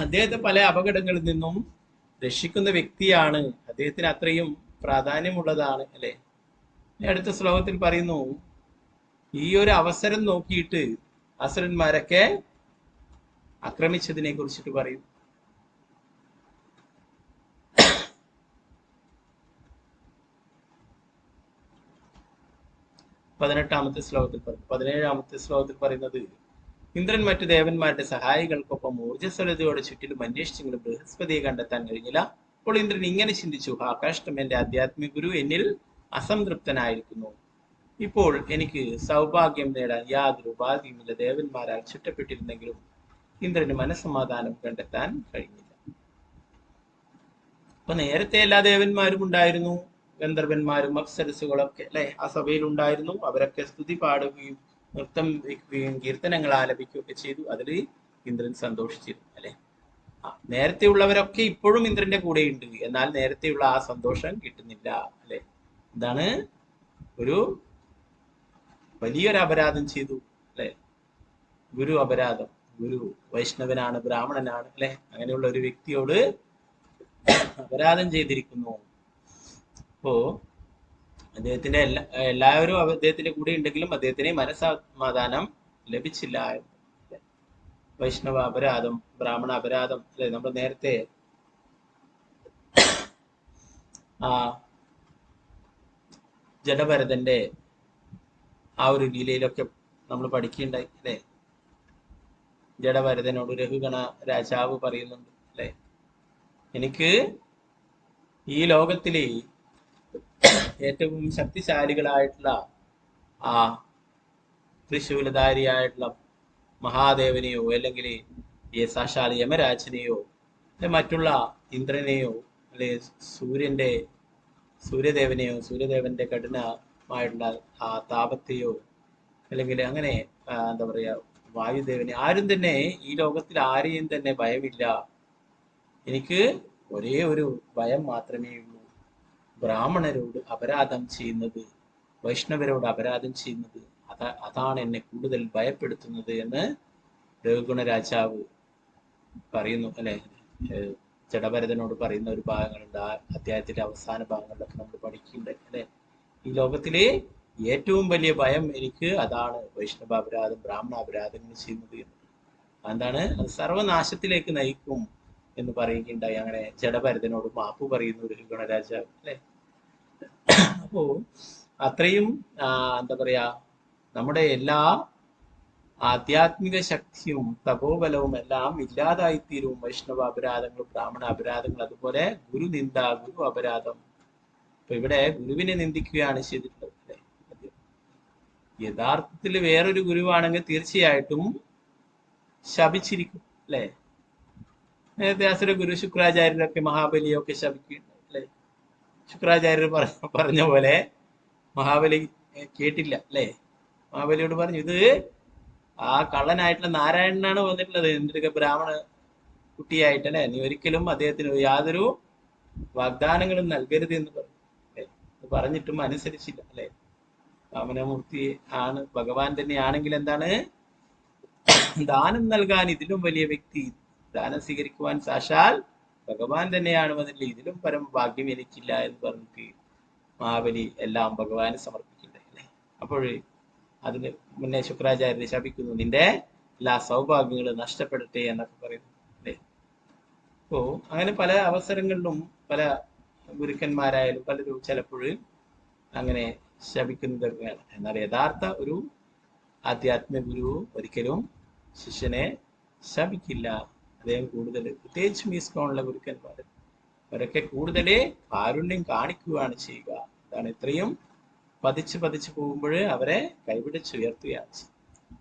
അദ്ദേഹത്തെ പല അപകടങ്ങളിൽ നിന്നും രക്ഷിക്കുന്ന വ്യക്തിയാണ്, അദ്ദേഹത്തിന് അത്രയും പ്രാധാന്യമുള്ളതാണ് അല്ലെ. അടുത്ത ശ്ലോകത്തിൽ പറയുന്നു, ഈ ഒരു അവസരം നോക്കിയിട്ട് അസുരന്മാരൊക്കെ ആക്രമിച്ചതിനെ കുറിച്ചിട്ട് പറയും. പതിനെട്ടാമത്തെ ശ്ലോകത്തിൽ പറയും. 17ാമത്തെ ശ്ലോകത്തിൽ പറയുന്നത്, ഇന്ദ്രൻ മറ്റു ദേവന്മാരുടെ സഹായികൾക്കൊപ്പം ഊർജ്ജസ്വലതയോടെ ചുറ്റിലും അന്വേഷിച്ചെങ്കിലും ബൃഹസ്പതിയെ കണ്ടെത്താൻ കഴിഞ്ഞില്ല. അപ്പോൾ ഇന്ദ്രൻ ഇങ്ങനെ ചിന്തിച്ചു, ഹാ കഷ്ടം, എന്റെ ആധ്യാത്മിക ഗുരു എന്നിൽ അസംതൃപ്തനായിരിക്കുന്നു. ഇപ്പോൾ എനിക്ക് സൗഭാഗ്യം നേടാൻ യാതൊരു ഉപാധിയുമില്ല. ദേവന്മാരാൽ ചുറ്റപ്പെട്ടിരുന്നെങ്കിലും ഇന്ദ്രന് മനസ്സമാധാനം കണ്ടെത്താൻ കഴിഞ്ഞില്ല. അപ്പൊ നേരത്തെ എല്ലാ ദേവന്മാരും ഉണ്ടായിരുന്നു, ഗന്ധർവന്മാരും അപ്സരസുകളൊക്കെ അല്ലെ ആ സഭയിൽ ഉണ്ടായിരുന്നു. അവരൊക്കെ സ്തുതി പാടുകയും നൃത്തം വയ്ക്കുകയും കീർത്തനങ്ങൾ ആലപിക്കുകയും ഒക്കെ ചെയ്തു. അതിൽ ഇന്ദ്രൻ സന്തോഷിച്ചിരുന്നു അല്ലെ. നേരത്തെ ഉള്ളവരൊക്കെ ഇപ്പോഴും ഇന്ദ്രന്റെ കൂടെയുണ്ട്, എന്നാൽ നേരത്തെയുള്ള ആ സന്തോഷം കിട്ടുന്നില്ല അല്ലെ. എന്താണ്, ഒരു വലിയൊരു അപരാധം ചെയ്തു അല്ലെ. ഗുരു അപരാധം. ഗുരു വൈഷ്ണവനാണ്, ബ്രാഹ്മണനാണ് അല്ലെ. അങ്ങനെയുള്ള ഒരു വ്യക്തിയോട് അപരാധം ചെയ്തിരിക്കുന്നു. അപ്പോ അദ്ദേഹത്തിന്റെ എല്ലാവരും അദ്ദേഹത്തിന്റെ കൂടെ ഉണ്ടെങ്കിലും അദ്ദേഹത്തിന് മനസ്സമാധാനം ലഭിച്ചില്ല. വൈഷ്ണവ അപരാധം, ബ്രാഹ്മണ അപരാധം അല്ലെ. നമ്മൾ നേരത്തെ ജഡഭരതന്റെ ആ ഒരു ലീലയിലൊക്കെ നമ്മൾ പഠിക്കുകയുണ്ടായി അല്ലെ. ജഡഭരതനോട് രഘുഗണ രാജാവ് പറയുന്നുണ്ട് അല്ലെ, എനിക്ക് ഈ ലോകത്തിലെ ഏറ്റവും ശക്തിശാലികളായിട്ടുള്ള ആ ത്രിശൂലധാരിയായിട്ടുള്ള മഹാദേവനെയോ അല്ലെങ്കിൽ ഈ സാക്ഷാൽ യമരാജനെയോ മറ്റുള്ള ഇന്ദ്രനെയോ അല്ലെ സൂര്യദേവനെയോ സൂര്യദേവന്റെ കഠിനമായിട്ടുള്ള ആ താപത്തെയോ അല്ലെങ്കിൽ അങ്ങനെ എന്താ പറയാ വായുദേവന് ആരും തന്നെ ഈ ലോകത്തിൽ ആരെയും തന്നെ ഭയമില്ല. എനിക്ക് ഒരേ ഒരു ഭയം മാത്രമേ ഉള്ളൂ, ബ്രാഹ്മണരോട് അപരാധം ചെയ്യുന്നത്, വൈഷ്ണവരോട് അപരാധം ചെയ്യുന്നത്. അതാണ് എന്നെ കൂടുതൽ ഭയപ്പെടുത്തുന്നത് എന്ന് രഘുഗുണ രാജാവ് പറയുന്നു അല്ലെ. ജഡഭരതനോട് പറയുന്ന ഒരു ഭാഗങ്ങളുണ്ട്. ആ അധ്യായത്തിലെ അവസാന ഭാഗങ്ങളിലൊക്കെ നമ്മൾ പഠിക്കുന്നുണ്ട് അല്ലെ. ഈ ലോകത്തിലെ ഏറ്റവും വലിയ ഭയം എനിക്ക് അതാണ്, വൈഷ്ണവ അപരാധം, ബ്രാഹ്മണ അപരാധങ്ങൾ ചെയ്യുന്നത്. എന്താണ് അത് സർവനാശത്തിലേക്ക് നയിക്കും എന്ന് പറയുകയുണ്ടായി. അങ്ങനെ ജഡഭരതനോട് മാപ്പ് പറയുന്നു ഒരു ഗുണരാജാവ് അല്ലെ. അപ്പോ അത്രയും എന്താ പറയാ, നമ്മുടെ എല്ലാ ആധ്യാത്മിക ശക്തിയും തപോബലവും എല്ലാം ഇല്ലാതായിത്തീരും വൈഷ്ണവ അപരാധങ്ങളും ബ്രാഹ്മണ അപരാധങ്ങൾ, അതുപോലെ ഗുരുനിന്ദ, ഗുരു അപരാധം. അപ്പൊ ഇവിടെ ഗുരുവിനെ നിന്ദിക്കുകയാണ് ചെയ്തിട്ടുള്ളത് അല്ലെ. യഥാർത്ഥത്തിൽ വേറൊരു ഗുരുവാണെങ്കിൽ തീർച്ചയായിട്ടും ശപിച്ചിരിക്കും അല്ലെ. നേരത്തെ അസുര ഗുരു ശുക്രാചാര്യരൊക്കെ മഹാബലിയൊക്കെ ശപിക്കുകയുണ്ടായി അല്ലെ. ശുക്രാചാര്യർ പറഞ്ഞ പോലെ മഹാബലി കേട്ടില്ല അല്ലെ. മഹാബലിയോട് പറഞ്ഞു, ഇത് ആ കള്ളനായിട്ടുള്ള നാരായണനാണ് വന്നിട്ടുള്ളത്, എന്തൊക്കെ ബ്രാഹ്മണ കുട്ടിയായിട്ടല്ലേ, നീ ഒരിക്കലും അദ്ദേഹത്തിന് യാതൊരു വാഗ്ദാനങ്ങളും നൽകരുത് എന്ന് പറഞ്ഞു അല്ലെ. പറഞ്ഞിട്ടും അനുസരിച്ചില്ല അല്ലെ. വാമനമൂർത്തി ആണ്, ഭഗവാൻ തന്നെയാണെങ്കിൽ എന്താണ്, ദാനം നൽകാൻ ഇതിലും വലിയ വ്യക്തി, ദാനം സ്വീകരിക്കുവാൻ സാക്ഷാൽ ഭഗവാൻ തന്നെയാണ് വന്നില്ല, ഇതിലും പരം ഭാഗ്യം എനിക്കില്ല എന്ന് പറഞ്ഞിട്ട് മഹാബലി എല്ലാം ഭഗവാന് സമർപ്പിക്കണ്ടേ. അപ്പോൾ അതിന് മുന്നേ ശുക്രാചാര്യരെ ശപിക്കുന്നു, നിന്റെ എല്ലാ സൗഭാഗ്യങ്ങളും നഷ്ടപ്പെടട്ടെ എന്നൊക്കെ പറയുന്നു അല്ലേ. അപ്പോ അങ്ങനെ പല അവസരങ്ങളിലും പല ഗുരുക്കന്മാരായാലും പലരും ചിലപ്പോഴും അങ്ങനെ ശപിക്കുന്നതൊക്കെയാണ്. എന്നാൽ യഥാർത്ഥ ഒരു ആധ്യാത്മിക ഗുരു ഒരിക്കലും ശിഷ്യനെ ശപിക്കില്ല. അദ്ദേഹം കൂടുതൽ, പ്രത്യേകിച്ചും ഈ സ്കോണിലെ ഗുരുക്കന്മാർ, അവരൊക്കെ കൂടുതൽ കാരുണ്യം കാണിക്കുകയാണ് ചെയ്യുക. അതാണ് ഇത്രയും പതിച്ച് പോകുമ്പോൾ അവരെ കൈപിടിച്ചുയർത്തുകയാണ് ചെയ്യുക.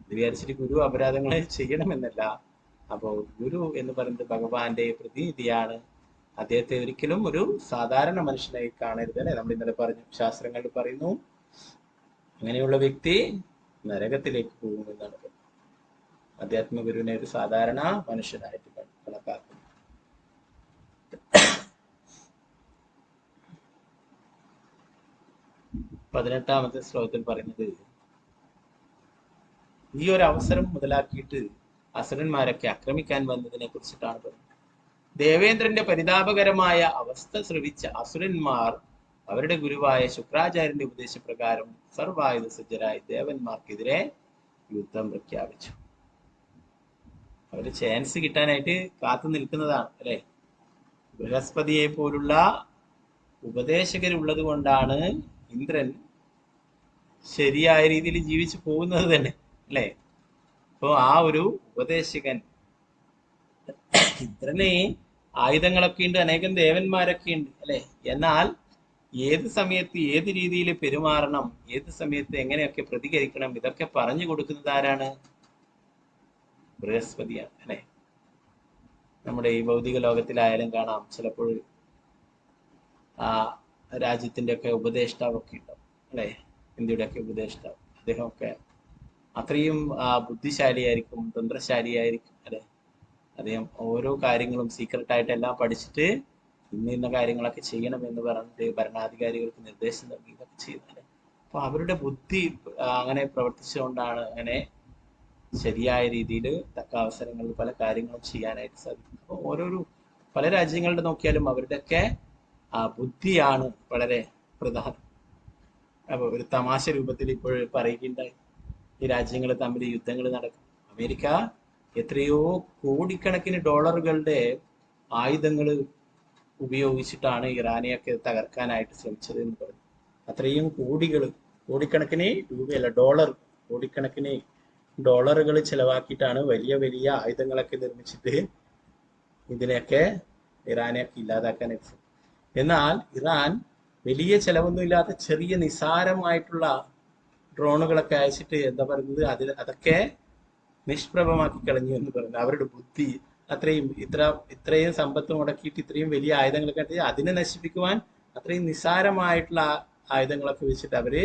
ഇത് വിചാരിച്ചിട്ട് ഗുരു അപരാധങ്ങൾ ചെയ്യണമെന്നല്ല. അപ്പോൾ ഗുരു എന്ന് പറയുന്നത് ഭഗവാന്റെ പ്രതിനിധിയാണ്. അദ്ദേഹത്തെ ഒരിക്കലും ഒരു സാധാരണ മനുഷ്യനായി കാണരുത് അല്ലെ. നമ്മൾ ഇന്നലെ പറഞ്ഞു, ശാസ്ത്രങ്ങളിൽ പറയുന്നു, അങ്ങനെയുള്ള വ്യക്തി നരകത്തിലേക്ക് പോകുമെന്നാണ്. അധ്യാത്മ ഗുരുവിനെ ഒരു സാധാരണ മനുഷ്യനായിട്ട് കണക്കാക്കുന്നു. 18ാമത്തെ ശ്ലോകത്തിൽ പറയുന്നത്, ഈ ഒരു അവസരം മുതലാക്കിയിട്ട് അസുരന്മാരൊക്കെ ആക്രമിക്കാൻ വന്നതിനെ കുറിച്ചിട്ടാണ് പറയുന്നത്. ദേവേന്ദ്രന്റെ പരിതാപകരമായ അവസ്ഥ ശ്രവിച്ച അസുരന്മാർ അവരുടെ ഗുരുവായ ശുക്രാചാര്യന്റെ ഉപദേശപ്രകാരം സർവായുധ സജ്ജരായി ദേവന്മാർക്കെതിരെ യുദ്ധം പ്രഖ്യാപിച്ചു. അവര് ചാൻസ് കിട്ടാനായിട്ട് കാത്തു നിൽക്കുന്നതാണ് അല്ലെ. ബൃഹസ്പതിയെ പോലുള്ള ഉപദേശകരുള്ളത് കൊണ്ടാണ് ഇന്ദ്രൻ ശരിയായ രീതിയിൽ ജീവിച്ചു പോകുന്നത് തന്നെ അല്ലെ. അപ്പോ ആ ഒരു ഉപദേശകൻ, ഇന്ദ്രന് ആയുധങ്ങളൊക്കെ ഉണ്ട്, അനേകം ദേവന്മാരൊക്കെ ഉണ്ട് അല്ലെ. എന്നാൽ ഏത് സമയത്ത് ഏത് രീതിയിൽ പെരുമാറണം, ഏത് സമയത്ത് എങ്ങനെയൊക്കെ പ്രതികരിക്കണം, ഇതൊക്കെ പറഞ്ഞു കൊടുക്കുന്നത് ആരാണ്? ബൃഹസ്പതിയാണ് അല്ലെ. നമ്മുടെ ഈ ഭൗതിക ലോകത്തിലായാലും കാണാം, ചിലപ്പോൾ ആ രാജ്യത്തിന്റെ ഒക്കെ ഉപദേഷ്ടാവൊക്കെ ഉണ്ടാവും അല്ലെ. ഇന്ത്യയുടെ ഒക്കെ ഉപദേഷ്ടാവ്, അദ്ദേഹമൊക്കെ അത്രയും ബുദ്ധിശാലിയായിരിക്കും, തന്ത്രശാലിയായിരിക്കും അല്ലെ. അദ്ദേഹം ഓരോ കാര്യങ്ങളും സീക്രട്ടായിട്ട് എല്ലാം പഠിച്ചിട്ട് ഇന്ന കാര്യങ്ങളൊക്കെ ചെയ്യണം എന്ന് പറഞ്ഞിട്ട് ഭരണാധികാരികൾക്ക് നിർദ്ദേശം നൽകി ഇതൊക്കെ ചെയ്യുന്നത്. അപ്പൊ അവരുടെ ബുദ്ധി അങ്ങനെ പ്രവർത്തിച്ചുകൊണ്ടാണ് അങ്ങനെ ശരിയായ രീതിയിൽ തക്ക അവസരങ്ങളിൽ പല കാര്യങ്ങളും ചെയ്യാനായിട്ട് സാധിക്കും. അപ്പൊ ഓരോരോ പല രാജ്യങ്ങളുടെ നോക്കിയാലും അവരുടെയൊക്കെ ബുദ്ധിയാണ് വളരെ പ്രധാനം. അപ്പൊ ഒരു തമാശ രൂപത്തിൽ ഇപ്പോൾ പറയുകയുണ്ടായി, ഈ രാജ്യങ്ങൾ തമ്മിൽ യുദ്ധങ്ങൾ നടക്കും. അമേരിക്ക എത്രയോ കോടിക്കണക്കിന് ഡോളറുകളുടെ ആയുധങ്ങൾ ഉപയോഗിച്ചിട്ടാണ് ഇറാനെയൊക്കെ തകർക്കാനായിട്ട് ശ്രമിച്ചത് എന്ന് പറഞ്ഞു. അത്രയും കോടിക്കണക്കിന് രൂപയല്ല, കോടിക്കണക്കിന് ഡോളറുകൾ ചെലവാക്കിയിട്ടാണ് വലിയ വലിയ ആയുധങ്ങളൊക്കെ നിർമ്മിച്ചിട്ട് ഇതിനെയൊക്കെ ഇറാനെയൊക്കെ ഇല്ലാതാക്കാനായിട്ട്. എന്നാൽ ഇറാൻ വലിയ ചെലവൊന്നും ഇല്ലാത്ത ചെറിയ നിസാരമായിട്ടുള്ള ഡ്രോണുകളൊക്കെ അയച്ചിട്ട് എന്താ പറയുന്നത്, അതൊക്കെ നിഷ്പ്രഭമാക്കി കളഞ്ഞു എന്ന് പറയുന്നത്. അവരുടെ ബുദ്ധി അത്രയും ഇത്രയും സമ്പത്ത് മുടക്കിയിട്ട് ഇത്രയും വലിയ ആയുധങ്ങളൊക്കെ അതിനെ നശിപ്പിക്കുവാൻ അത്രയും നിസാരമായിട്ടുള്ള ആയുധങ്ങളൊക്കെ വെച്ചിട്ട് അവര്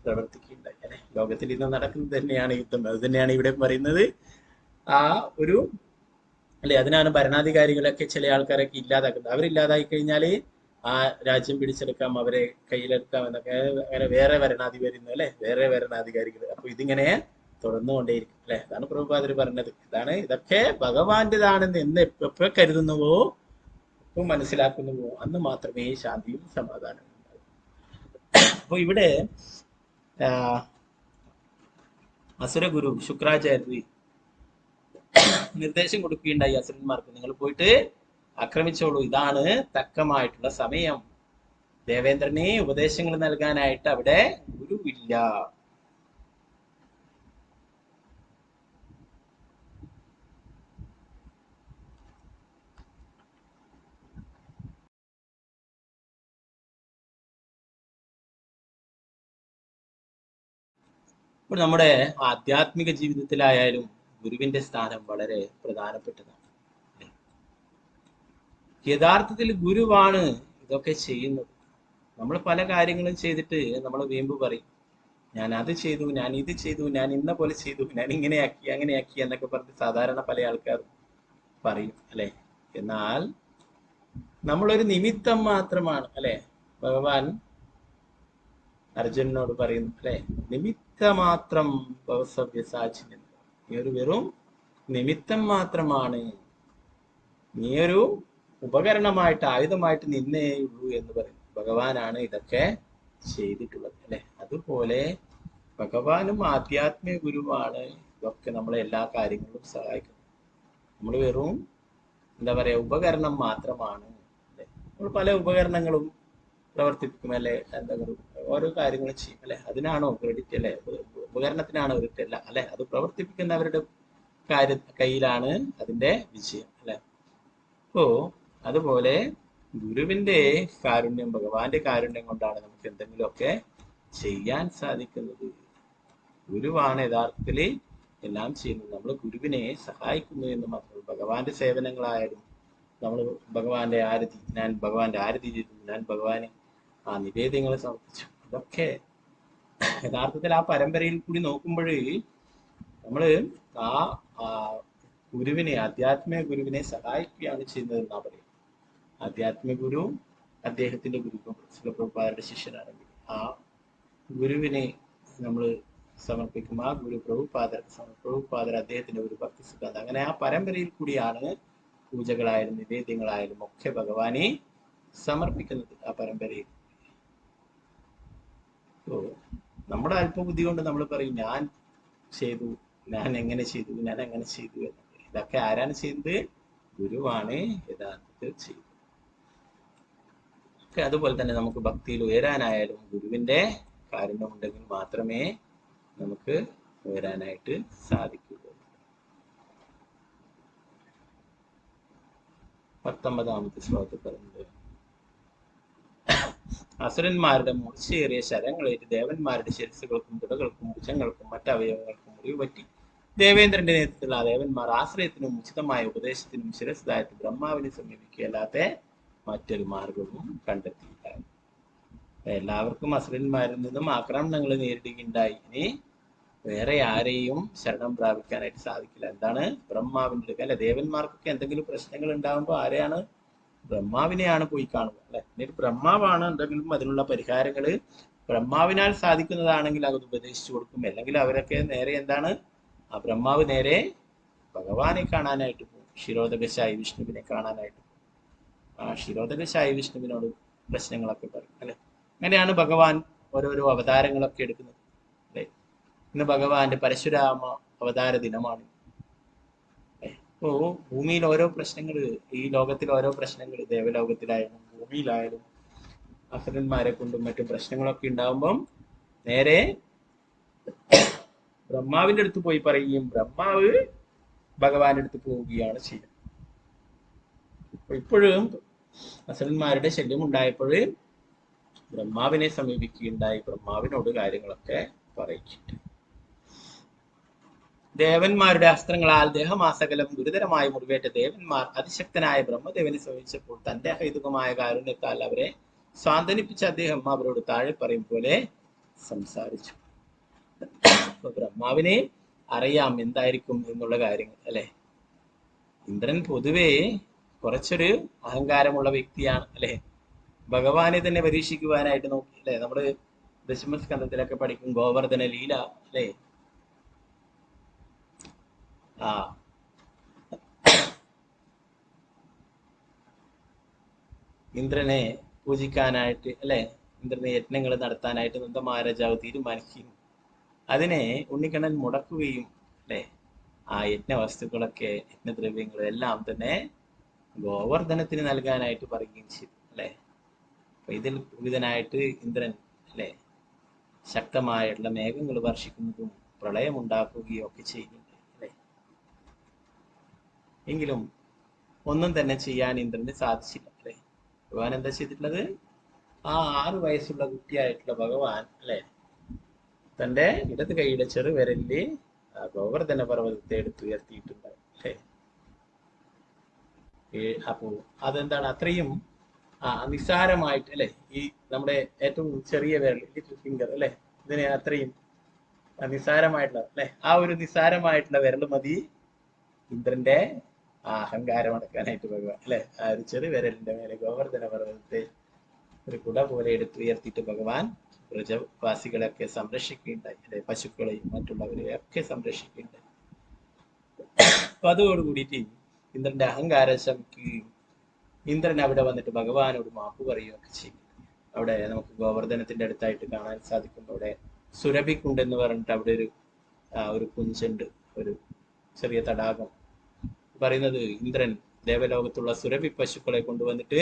പ്രവർത്തിക്കുകയുണ്ടായി അല്ലെ. ലോകത്തിൽ ഇന്ന് നടക്കുന്നത് തന്നെയാണ് യുദ്ധം. അത് തന്നെയാണ് ഇവിടെ പറയുന്നത്. ആ ഒരു അല്ലെ, അതിനാണ് ഭരണാധികാരികളൊക്കെ ചില ആൾക്കാരൊക്കെ ഇല്ലാതാക്കുന്നത്. അവരില്ലാതായി കഴിഞ്ഞാൽ ആ രാജ്യം പിടിച്ചെടുക്കാം, അവരെ കയ്യിലെടുക്കാം എന്നൊക്കെ അങ്ങനെ വേറെ ഭരണാധികാരി വരുന്നു അല്ലെ, വേറെ ഭരണാധികാരികൾ. അപ്പൊ ഇതിങ്ങനെ തുടർന്നുകൊണ്ടേയിരിക്കും അല്ലെ. അതാണ് പ്രഭുപാദർ പറഞ്ഞത്. ഇതൊക്കെ ഭഗവാന്റേതാണെന്ന് എന്ന് എപ്പോ കരുതുന്നുവോ, എപ്പോ മനസ്സിലാക്കുന്നുവോ, അന്ന് മാത്രമേ ശാന്തിയും സമാധാനവും ഉണ്ടാവൂ. അപ്പൊ ഇവിടെ അസുരഗുരു ശുക്രാചാര്യ നിർദ്ദേശം കൊടുക്കുകയുണ്ടായി അസുരന്മാർക്ക്, നിങ്ങൾ പോയിട്ട് ആക്രമിച്ചോളൂ, ഇതാണ് തക്കമായിട്ടുള്ള സമയം. ദേവേന്ദ്രനെ ഉപദേശങ്ങൾ നൽകാനായിട്ട് അവിടെ ഗുരുവില്ല. ഇപ്പോൾ നമ്മുടെ ആധ്യാത്മിക ജീവിതത്തിലായാലും ഗുരുവിന്റെ സ്ഥാനം വളരെ പ്രധാനപ്പെട്ടതാണ്. യഥാർത്ഥത്തിൽ ഗുരുവാണ് ഇതൊക്കെ ചെയ്യുന്നത്. നമ്മൾ പല കാര്യങ്ങളും ചെയ്തിട്ട് നമ്മൾ വീമ്പ് പറയും, ഞാൻ അത് ചെയ്തു, ഞാൻ ഇത് ചെയ്തു, ഞാൻ ഇന്ന പോലെ ചെയ്തു, ഞാൻ ഇങ്ങനെയാക്കി അങ്ങനെയാക്കി എന്നൊക്കെ പറഞ്ഞ് സാധാരണ പല ആൾക്കാരും പറയും അല്ലെ. എന്നാൽ നമ്മളൊരു നിമിത്തം മാത്രമാണ് അല്ലെ. ഭഗവാൻ അർജുനനോട് പറയുന്നു അല്ലെ, നിമിത്തമാത്രം ഭവസവ്യസാചിന്, നീ ഒരു വെറും നിമിത്തം മാത്രമാണ്, നീ ഒരു ഉപകരണമായിട്ട് ആയുധമായിട്ട് നിന്നേ ഉള്ളൂ എന്ന് പറയും. ഭഗവാനാണ് ഇതൊക്കെ ചെയ്തിട്ടുള്ളത് അല്ലെ. അതുപോലെ ഭഗവാനും ആധ്യാത്മിക ഗുരുവാണ് ഇതൊക്കെ നമ്മളെ എല്ലാ കാര്യങ്ങളിലും സഹായിക്കുന്നത്. നമ്മൾ വെറും എന്താ പറയാ ഉപകരണം മാത്രമാണ് അല്ലെ. നമ്മൾ പല ഉപകരണങ്ങളും പ്രവർത്തിപ്പിക്കും അല്ലെ, എന്തെങ്കിലും ഓരോ കാര്യങ്ങളും ചെയ്യും അല്ലെ. അതിനാണോ ക്രെഡിറ്റ് അല്ലെ, ഉപകരണത്തിനാണോ ക്രെഡിറ്റ് അല്ല അല്ലെ, അത് പ്രവർത്തിപ്പിക്കുന്നവരുടെ കയ്യിലാണ് അതിന്റെ വിജയം അല്ലെ. അപ്പോ അതുപോലെ ഗുരുവിന്റെ കാരുണ്യം, ഭഗവാന്റെ കാരുണ്യം കൊണ്ടാണ് നമുക്ക് എന്തെങ്കിലുമൊക്കെ ചെയ്യാൻ സാധിക്കുന്നത്. ഗുരുവാണ് യഥാർത്ഥത്തില് എല്ലാം ചെയ്യുന്നത്. നമ്മൾ ഗുരുവിനെ സഹായിക്കുന്നു എന്ന് മാത്രമേ. ഭഗവാന്റെ സേവനങ്ങളായാലും നമ്മൾ ഭഗവാന്റെ ആരതി, ഞാൻ ഭഗവാന്റെ ആരതി ചെയ്തു, ഞാൻ ഭഗവാന് ആ നിവേദ്യങ്ങൾ സമർപ്പിച്ചു, ഇതൊക്കെ യഥാർത്ഥത്തിൽ ആ പരമ്പരയിൽ കൂടി നോക്കുമ്പോൾ നമ്മള് ആ ഗുരുവിനെ, ആധ്യാത്മിക ഗുരുവിനെ സഹായിക്കുകയാണ് ചെയ്യുന്നത് എന്നാ പറയും. ആധ്യാത്മിക ഗുരു അദ്ദേഹത്തിന്റെ ഗുരു പ്രഭുപാദരുടെ ശിഷ്യനാണെങ്കിൽ ആ ഗുരുവിനെ നമ്മൾ സമർപ്പിക്കും. ആ ഗുരു പ്രഭുപാദർ അദ്ദേഹത്തിന്റെ ഒരു ഭക്തി സിദ്ധാന്തം. അങ്ങനെ ആ പരമ്പരയിൽ കൂടിയാണ് പൂജകളായാലും നിവേദ്യങ്ങളായാലും ഒക്കെ ഭഗവാനെ സമർപ്പിക്കുന്നത് ആ പരമ്പരയിൽ. നമ്മുടെ അല്പബുദ്ധി കൊണ്ട് നമ്മൾ പറയും, ഞാൻ ചെയ്തു, ഞാൻ എങ്ങനെ ചെയ്തു, ഞാൻ എങ്ങനെ ചെയ്തു എന്നൊക്കെ. ഇതൊക്കെ ആരാണ് ചെയ്യുന്നത്? ഗുരുവാണ് യഥാർത്ഥത്തിൽ ചെയ്യുന്നത്. അതുപോലെ തന്നെ നമുക്ക് ഭക്തിയിൽ ഉയരാനായാലും ഗുരുവിന്റെ കാരുണ്യമുണ്ടെങ്കിൽ മാത്രമേ നമുക്ക് ഉയരാനായിട്ട് സാധിക്കുകയുള്ളൂ. 19ാമത്തെ ശ്ലോകത്തിൽ പറയുന്നത്, അസുരന്മാരുടെ മൂർച്ചയേറിയ ശരങ്ങളേറ്റ് ദേവന്മാരുടെ ശിരസുകൾക്കും തുടകൾക്കും ഭുജങ്ങൾക്കും മറ്റവയവങ്ങൾക്കും മുറിവ് പറ്റി. ദേവേന്ദ്രന്റെ നേതൃത്വത്തിലുള്ള ആ ദേവന്മാർ ആശ്രയത്തിനും ഉചിതമായ ഉപദേശത്തിനും ശിരസ്തായിട്ട് ബ്രഹ്മാവിനെ സമീപിക്കുകയല്ലാതെ മറ്റൊരു മാർഗവും കണ്ടെത്തിയില്ല. എല്ലാവർക്കും അസുരന്മാരിൽ നിന്നും ആക്രമണങ്ങൾ നേരിടുകയുണ്ടായി. ഇനി വേറെ ആരെയും ശരണം പ്രാപിക്കാനായിട്ട് സാധിക്കില്ല. എന്താണ്? ബ്രഹ്മാവിന്റെ അടുക്കൽ അല്ലെ. ദേവന്മാർക്കൊക്കെ എന്തെങ്കിലും പ്രശ്നങ്ങൾ ഉണ്ടാകുമ്പോൾ ആരെയാണ്? ബ്രഹ്മാവിനെയാണ് പോയി കാണുക അല്ലെ. എന്നിട്ട് ബ്രഹ്മാവാണ് എന്തെങ്കിലും അതിനുള്ള പരിഹാരങ്ങൾ ബ്രഹ്മാവിനാൽ സാധിക്കുന്നതാണെങ്കിൽ അത് ഉപദേശിച്ചു കൊടുക്കും. അല്ലെങ്കിൽ അവരൊക്കെ നേരെ എന്താണ്? ആ ബ്രഹ്മാവ് നേരെ ഭഗവാനെ കാണാനായിട്ട് പോകും, ക്ഷീരോദകശായി വിഷ്ണുവിനെ കാണാനായിട്ട് പോകും. ആ ക്ഷീരോദകശായി വിഷ്ണുവിനോട് പ്രശ്നങ്ങളൊക്കെ പറയും അല്ലെ. അങ്ങനെയാണ് ഭഗവാൻ ഓരോരോ അവതാരങ്ങളൊക്കെ എടുക്കുന്നത് അല്ലെ. ഇന്ന് ഭഗവാന്റെ പരശുരാമ അവതാര ദിനമാണ്. അപ്പോ ഭൂമിയിൽ ഓരോ പ്രശ്നങ്ങൾ, ഈ ലോകത്തിൽ ഓരോ പ്രശ്നങ്ങൾ, ദേവലോകത്തിലായാലും ഭൂമിയിലായാലും അസുരന്മാരെ കൊണ്ടും മറ്റു പ്രശ്നങ്ങളൊക്കെ ഉണ്ടാവുമ്പം നേരെ ബ്രഹ്മാവിന്റെ അടുത്ത് പോയി പറയുകയും ബ്രഹ്മാവ് ഭഗവാന്റെ അടുത്ത് പോവുകയാണ് ചെയ്യുന്നത്. ഇപ്പോഴും അസുരന്മാരുടെ ശല്യം ഉണ്ടായപ്പോൾ ബ്രഹ്മാവിനെ സമീപിക്കുകയുണ്ടായി, ബ്രഹ്മാവിനോട് കാര്യങ്ങളൊക്കെ പറയിച്ചിട്ട്. ദേവന്മാരുടെ അസ്ത്രങ്ങളാൽ ദേഹമാസകലം ഗുരുതരമായി മുറിവേറ്റ ദേവന്മാർ അതിശക്തനായ ബ്രഹ്മദേവനെ സമീപിച്ചപ്പോൾ തന്റെ അഹൈതുകമായ കാരുണ്യത്താൽ അവരെ സ്വാന്തനിപ്പിച്ച അദ്ദേഹം അവരോട് താഴെ പറയും പോലെ സംസാരിച്ചു. അപ്പൊ ബ്രഹ്മാവിനെ അറിയാം എന്തായിരിക്കും എന്നുള്ള കാര്യങ്ങൾ അല്ലെ. ഇന്ദ്രൻ പൊതുവേ കുറച്ചൊരു അഹങ്കാരമുള്ള വ്യക്തിയാണ് അല്ലെ. ഭഗവാനെ തന്നെ പരീക്ഷിക്കുവാനായിട്ട് നോക്കി അല്ലെ. നമ്മള് ദശമസ്കന്ധത്തിലൊക്കെ പഠിക്കും ഗോവർദ്ധന ലീല അല്ലെ. ഇന്ദ്രനെ പൂജിക്കാനായിട്ട് അല്ലെ, ഇന്ദ്രനെ യജ്ഞങ്ങൾ നടത്താനായിട്ട് നന്ദ മഹാരാജാവ് തീരുമാനിക്കുകയും അതിനെ ഉണ്ണിക്കണ്ണൻ മുടക്കുകയും അല്ലെ, ആ യജ്ഞ വസ്തുക്കളൊക്കെ യജ്ഞദ്രവ്യങ്ങളും എല്ലാം തന്നെ ഗോവർദ്ധനത്തിന് നൽകാനായിട്ട് പറയുകയും ചെയ്തു അല്ലെ. അപ്പൊ ഇതിൽ പൂരിതനായിട്ട് ഇന്ദ്രൻ അല്ലെ ശക്തമായിട്ടുള്ള മേഘങ്ങൾ വർഷിക്കുന്നതും പ്രളയമുണ്ടാക്കുകയും ഒക്കെ ചെയ്യുന്നുണ്ട് അല്ലെ. എങ്കിലും ഒന്നും തന്നെ ചെയ്യാൻ ഇന്ദ്രന് സാധിച്ചില്ല അല്ലെ. ഭഗവാൻ എന്താ ചെയ്തിട്ടുള്ളത്? ആ 6 വയസ്സുള്ള കുട്ടിയായിട്ടുള്ള ഭഗവാൻ അല്ലെ തന്റെ ഇടത് കൈയുടെ ചെറുവിരലില് ഗോവർദ്ധന പർവ്വതത്തെ എടുത്തുയർത്തിയിട്ടുണ്ടാവും അല്ലെ. അപ്പോ അതെന്താണ് അത്രയും നിസ്സാരമായിട്ട് അല്ലെ, ഈ നമ്മുടെ ഏറ്റവും ചെറിയ വിരൽ ലിറ്റിൽ ഫിംഗർ അല്ലെ, ഇതിനെ അത്രയും നിസ്സാരമായിട്ടുള്ള അല്ലെ, ആ ഒരു നിസ്സാരമായിട്ടുള്ള വിരൽ മതി ഇന്ദ്രന്റെ അഹങ്കാരം അടക്കാനായിട്ട് ഭഗവാൻ അല്ലെ. ആ ഒരു ചെറു വിരലിന്റെ മേലെ ഗോവർദ്ധന പർവ്വതത്തെ ഒരു കുട പോലെ എടുത്തുയർത്തിയിട്ട് ഭഗവാൻ പ്രജവാസികളെയൊക്കെ സംരക്ഷിക്കുകയുണ്ടായി അല്ലെ, പശുക്കളെയും മറ്റുള്ളവരെയും ഒക്കെ സംരക്ഷിക്കുകയുണ്ടായി. അപ്പൊ അതോടുകൂടിയിട്ട് ഇന്ദ്രന്റെ അഹങ്കാരം ശമിക്കുകയും ഇന്ദ്രൻ അവിടെ വന്നിട്ട് ഭഗവാനോട് മാപ്പ് പറയുകയൊക്കെ ചെയ്യും. അവിടെ നമുക്ക് ഗോവർദ്ധനത്തിന്റെ അടുത്തായിട്ട് കാണാൻ സാധിക്കും. അവിടെ സുരഭിക്കുണ്ട് എന്ന് പറഞ്ഞിട്ട് അവിടെ ഒരു കുഞ്ചുണ്ട്, ഒരു ചെറിയ തടാകം. പറയുന്നത് ഇന്ദ്രൻ ദേവലോകത്തുള്ള സുരഭി പശുക്കളെ കൊണ്ടുവന്നിട്ട്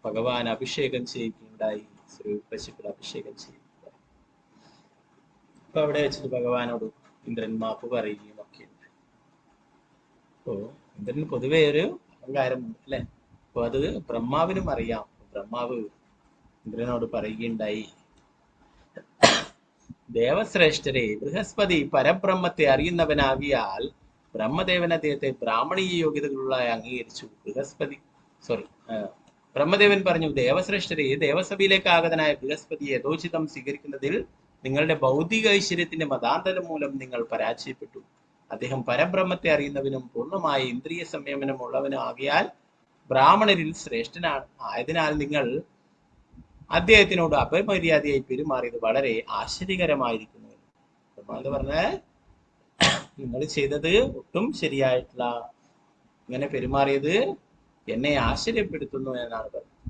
ഭഗവാൻ അഭിഷേകം ചെയ്യുകയുണ്ടായി. സുരഭി പശുക്കളെ അഭിഷേകം ചെയ്യുകയുണ്ടായി. അപ്പൊ അവിടെ വെച്ചിട്ട് ഭഗവാനോട് ഇന്ദ്രൻ മാപ്പ് പറയുകയും ഒക്കെ ഉണ്ട്. അപ്പോ ഇന്ദ്രന് പൊതുവെ ഒരു അഹങ്കാരമുണ്ട് അല്ലെ. അപ്പൊ അത് ബ്രഹ്മാവിനും അറിയാം. ബ്രഹ്മാവ് ഇന്ദ്രനോട് പറയുകയുണ്ടായി, ദേവശ്രേഷ്ഠരെ, ബൃഹസ്പതി പരബ്രഹ്മത്തെ അറിയുന്നവനാകിയാൽ ബ്രഹ്മദേവൻ അദ്ദേഹത്തെ ബ്രാഹ്മണീയ യോഗ്യതകളുള്ള അംഗീകരിച്ചു. ബ്രഹ്മദേവൻ പറഞ്ഞു, ദേവശ്രേഷ്ഠരെ, ദേവസഭയിലേക്ക് ആഗതനായ ബൃഹസ്പതി യഥോചിതം സ്വീകരിക്കുന്നതിൽ നിങ്ങളുടെ ഭൗതിക ഐശ്വര്യത്തിന്റെ മതാന്തരം മൂലം നിങ്ങൾ പരാജയപ്പെട്ടു. അദ്ദേഹം പരബ്രഹ്മത്തെ അറിയുന്നവനും പൂർണ്ണമായ ഇന്ദ്രിയ സംയമനം ഉള്ളവനും ആകിയാൽ ബ്രാഹ്മണരിൽ ശ്രേഷ്ഠനാണ്. ആയതിനാൽ നിങ്ങൾ അദ്ദേഹത്തിനോട് അപമര്യാദയായി പെരുമാറിയത് വളരെ ആശ്ചര്യകരമായിരിക്കുന്നു. എന്ന് പറഞ്ഞാൽ നിങ്ങൾ ചെയ്തത് ഒട്ടും ശരിയായിട്ടില്ല, ഇങ്ങനെ പെരുമാറിയത് എന്നെ ആശ്ചര്യപ്പെടുത്തുന്നു എന്നാണ് പറഞ്ഞത്.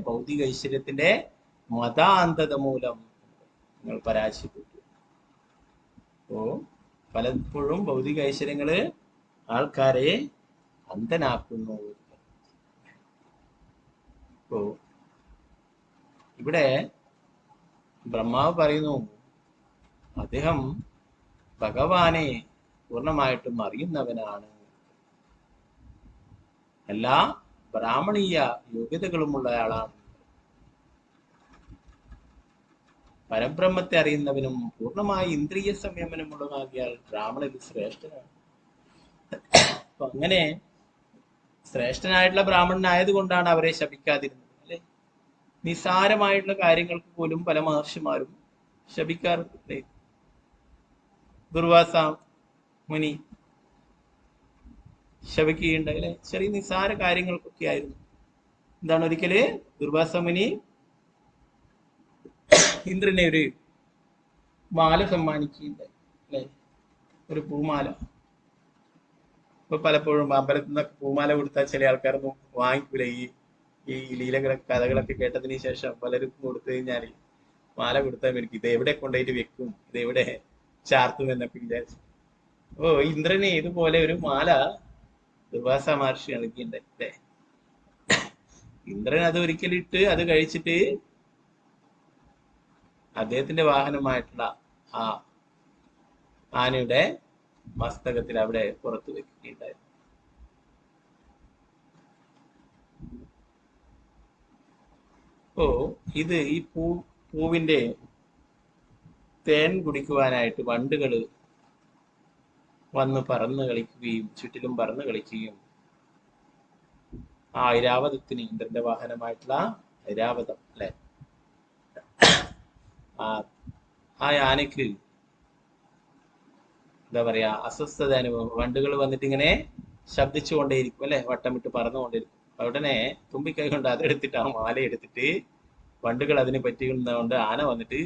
ഭൗതിക ഐശ്വര്യത്തിന്റെ മതാന്തത മൂലം നിങ്ങൾ പരാജയപ്പെട്ടു. അപ്പോ പലപ്പോഴും ഭൗതിക ഐശ്വര്യങ്ങള് ആൾക്കാരെ അന്ധനാക്കുന്നു. അപ്പോ ഇവിടെ ബ്രഹ്മാവ് പറയുന്നു, അദ്ദേഹം ഭഗവാനെ പൂർണ്ണമായിട്ടും അറിയുന്നവനാണ്, എല്ലാ ബ്രാഹ്മണീയ യോഗ്യതകളുമുള്ള ആളാണ്, പരബ്രഹ്മത്തെ അറിയുന്നവനും പൂർണ്ണമായ ഇന്ദ്രിയ സംയമനമുള്ളതാകിയാൽ ബ്രാഹ്മണരിൽ ശ്രേഷ്ഠനാണ്. അപ്പൊ അങ്ങനെ ശ്രേഷ്ഠനായിട്ടുള്ള ബ്രാഹ്മണനായത് കൊണ്ടാണ് അവരെ ശപിക്കാതിരുന്നത് അല്ലെ. നിസ്സാരമായിട്ടുള്ള കാര്യങ്ങൾക്ക് പോലും പല മഹർഷിമാരും ശപിക്കാറുണ്ട്. ദുർവാസ മുനി ശപിക്കുകയുണ്ടായി അല്ലെ. ചെറിയ നിസ്സാര കാര്യങ്ങൾക്കൊക്കെ ആയിരുന്നു. എന്താണ്, ഒരിക്കല് ദുർവാസ മുനി ഇന്ദ്രനെ ഒരു മാല സമ്മാനിക്കുകയുണ്ടായി അല്ലെ, ഒരു പൂമാല. ഇപ്പൊ പലപ്പോഴും അമ്പലത്തിൽ നിന്നൊക്കെ പൂമാല കൊടുത്താൽ ചില ആൾക്കാരൊന്നും വാങ്ങിക്കൂല. ഈ ലീലകളൊക്കെ കഥകളൊക്കെ കേട്ടതിന് ശേഷം പലരും കൊടുത്തു കഴിഞ്ഞാൽ മാല കൊടുത്താൽ എനിക്ക് ഇത് എവിടെ കൊണ്ടുപോയിട്ട് വെക്കും, ഇത് എവിടെ ചാർത്തും എന്നൊക്കെ വിചാരിച്ചു. അപ്പോ ഇന്ദ്രനെ ഇതുപോലെ ഒരു മാല ദുർവാസ മഹർഷി നൽകിയിട്ടുണ്ടായി അല്ലേ. ഇന്ദ്രൻ അത് ഒരിക്കലിട്ട് അത് കഴിച്ചിട്ട് അദ്ദേഹത്തിന്റെ വാഹനമായിട്ടുള്ള ആ ആനയുടെ മസ്തകത്തിൽ അവിടെ പുറത്തു വെക്കുകയുണ്ടായിരുന്നു. അപ്പോ ഇത് ഈ പൂവിന്റെ തേൻ കുടിക്കുവാനായിട്ട് വണ്ടുകൾ വന്ന് പറന്ന് കളിക്കുകയും ചുറ്റിലും പറന്ന് കളിക്കുകയും ആ ഐരാവതത്തിന് ഇന്ദ്രന്റെ വാഹനമായിട്ടുള്ള ഐരാവതം അല്ലെ. ആ ആനയ്ക്ക് എന്താ പറയാ അസ്വസ്ഥത അനുഭവം. വണ്ടുകൾ വന്നിട്ട് ഇങ്ങനെ ശബ്ദിച്ചു കൊണ്ടേയിരിക്കും അല്ലെ, വട്ടമിട്ട് പറന്നുകൊണ്ടിരിക്കും. ഉടനെ തുമ്പിക്കൈ കൊണ്ട് അതെടുത്തിട്ട് ആ മാല എടുത്തിട്ട് വണ്ടുകൾ അതിന് പറ്റിയുന്നതുകൊണ്ട് ആന വന്നിട്ട്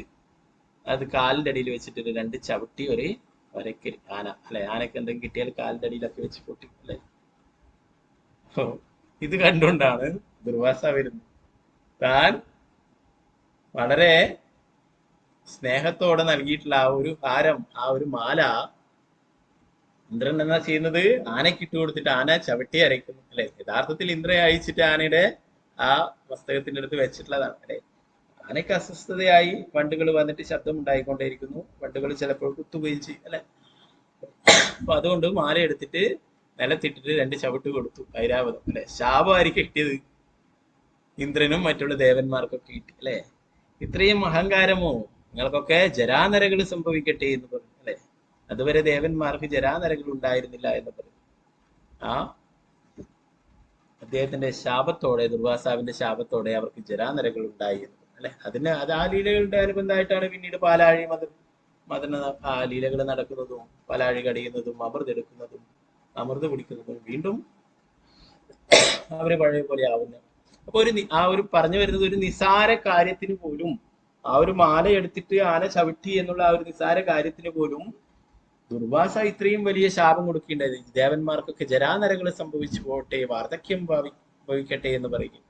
അത് കാലിന്റെ അടിയിൽ വെച്ചിട്ട് 2 ചവിട്ടി ഒരു വരയ്ക്കൽ ആന അല്ലെ. ആനക്ക് എന്തെങ്കിലും കിട്ടിയാൽ കാലിന്റെ അടിയിലൊക്കെ വെച്ച് പൊട്ടി അല്ലെ. ഇത് കണ്ടുകൊണ്ടാണ് ദുർവാസ വരുന്നത്. താൻ വളരെ സ്നേഹത്തോടെ നൽകിയിട്ടുള്ള ആ ഒരു ഹാരം, ആ ഒരു മാല ഇന്ദ്രൻ എന്നാ ചെയ്യുന്നത്, ആനയ്ക്ക് ഇട്ട് കൊടുത്തിട്ട് ആന ചവിട്ടി അരയ്ക്കുന്നു അല്ലെ. യഥാർത്ഥത്തിൽ ഇന്ദ്രനെ അയച്ചിട്ട് ആനയുടെ ആ മസ്തകത്തിന്റെ അടുത്ത് വെച്ചിട്ടുള്ളതാണ് അല്ലെ. ആനയ്ക്ക് അസ്വസ്ഥതയായി, വണ്ടുകൾ വന്നിട്ട് ശബ്ദം ഉണ്ടായിക്കൊണ്ടേയിരിക്കുന്നു, വണ്ടുകൾ ചിലപ്പോൾ കുത്തുകയും ചെയ്യും അല്ലെ. അപ്പൊ അതുകൊണ്ട് മാല എടുത്തിട്ട് നിലത്തിട്ടിട്ട് 2 ചവിട്ട് കൊടുത്തു ഐരാവതം അല്ലെ. ശാപമായിരിക്കും കിട്ടിയത് ഇന്ദ്രനും മറ്റുള്ള ദേവന്മാർക്കൊക്കെ കിട്ടി അല്ലെ. ഇത്രയും അഹങ്കാരമോ, നിങ്ങൾക്കൊക്കെ ജരാനരകൾ സംഭവിക്കട്ടെ എന്ന് പറഞ്ഞു അല്ലെ. അതുവരെ ദേവന്മാർക്ക് ജരാനരകൾ ഉണ്ടായിരുന്നില്ല എന്ന് പറഞ്ഞു. ആ അദ്ദേഹത്തിന്റെ ശാപത്തോടെ, ദുർവാസാവിന്റെ ശാപത്തോടെ അവർക്ക് ജരാനരകൾ ഉണ്ടായി എന്ന് അല്ലെ. അത് ആ ലീലകളുടെ അനുബന്ധമായിട്ടാണ് പിന്നീട് പാലാഴി മദന ആ ലീലകൾ നടക്കുന്നതും, പാലാഴി കടിയുന്നതും, അമൃതെടുക്കുന്നതും, അമൃത് കുടിക്കുന്നതും, വീണ്ടും അവരെ പഴയ പോലെ ആവുന്നു. അപ്പൊ ആ ഒരു പറഞ്ഞു വരുന്നത്, ഒരു നിസാര കാര്യത്തിന് പോലും, ആ ഒരു മാല എടുത്തിട്ട് ആന ചവിട്ടി എന്നുള്ള ആ ഒരു നിസാര കാര്യത്തിന് പോലും ദുർവാസ ഇത്രയും വലിയ ശാപം കൊടുക്കേണ്ടത്. ദേവന്മാർക്കൊക്കെ ജരാനരകൾ സംഭവിച്ചു പോട്ടെ, വാർദ്ധക്യം ഭവിക്കട്ടെ എന്ന് പറയുന്നു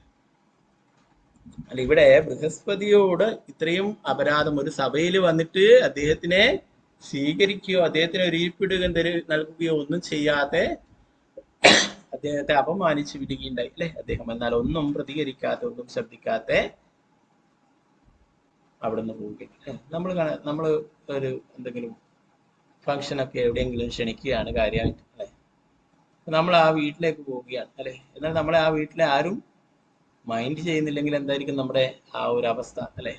അല്ല. ഇവിടെ ബൃഹസ്പതിയോട് ഇത്രയും അപരാധം, ഒരു സഭയിൽ വന്നിട്ട് അദ്ദേഹത്തിനെ സ്വീകരിക്കുകയോ അദ്ദേഹത്തിന് ഒരു ഇരിപ്പിടുക നൽകുകയോ ഒന്നും ചെയ്യാതെ അദ്ദേഹത്തെ അപമാനിച്ചു വിടുകയുണ്ടായി അല്ലെ അദ്ദേഹം. എന്നാൽ ഒന്നും പ്രതികരിക്കാതെ, ഒന്നും ശബ്ദിക്കാതെ അവിടുന്ന് പോവുകയാണ്. നമ്മൾ ഒരു എന്തെങ്കിലും ഫംഗ്ഷനൊക്കെ എവിടെയെങ്കിലും ക്ഷണിക്കുകയാണ് കാര്യമായിട്ട് അല്ലെ. നമ്മൾ ആ വീട്ടിലേക്ക് പോവുകയാണ് അല്ലെ. എന്നാൽ നമ്മളെ ആ വീട്ടിലെ ആരും മൈൻഡ് ചെയ്യുന്നില്ലെങ്കിൽ എന്തായിരിക്കും നമ്മുടെ ആ ഒരു അവസ്ഥ അല്ലെ.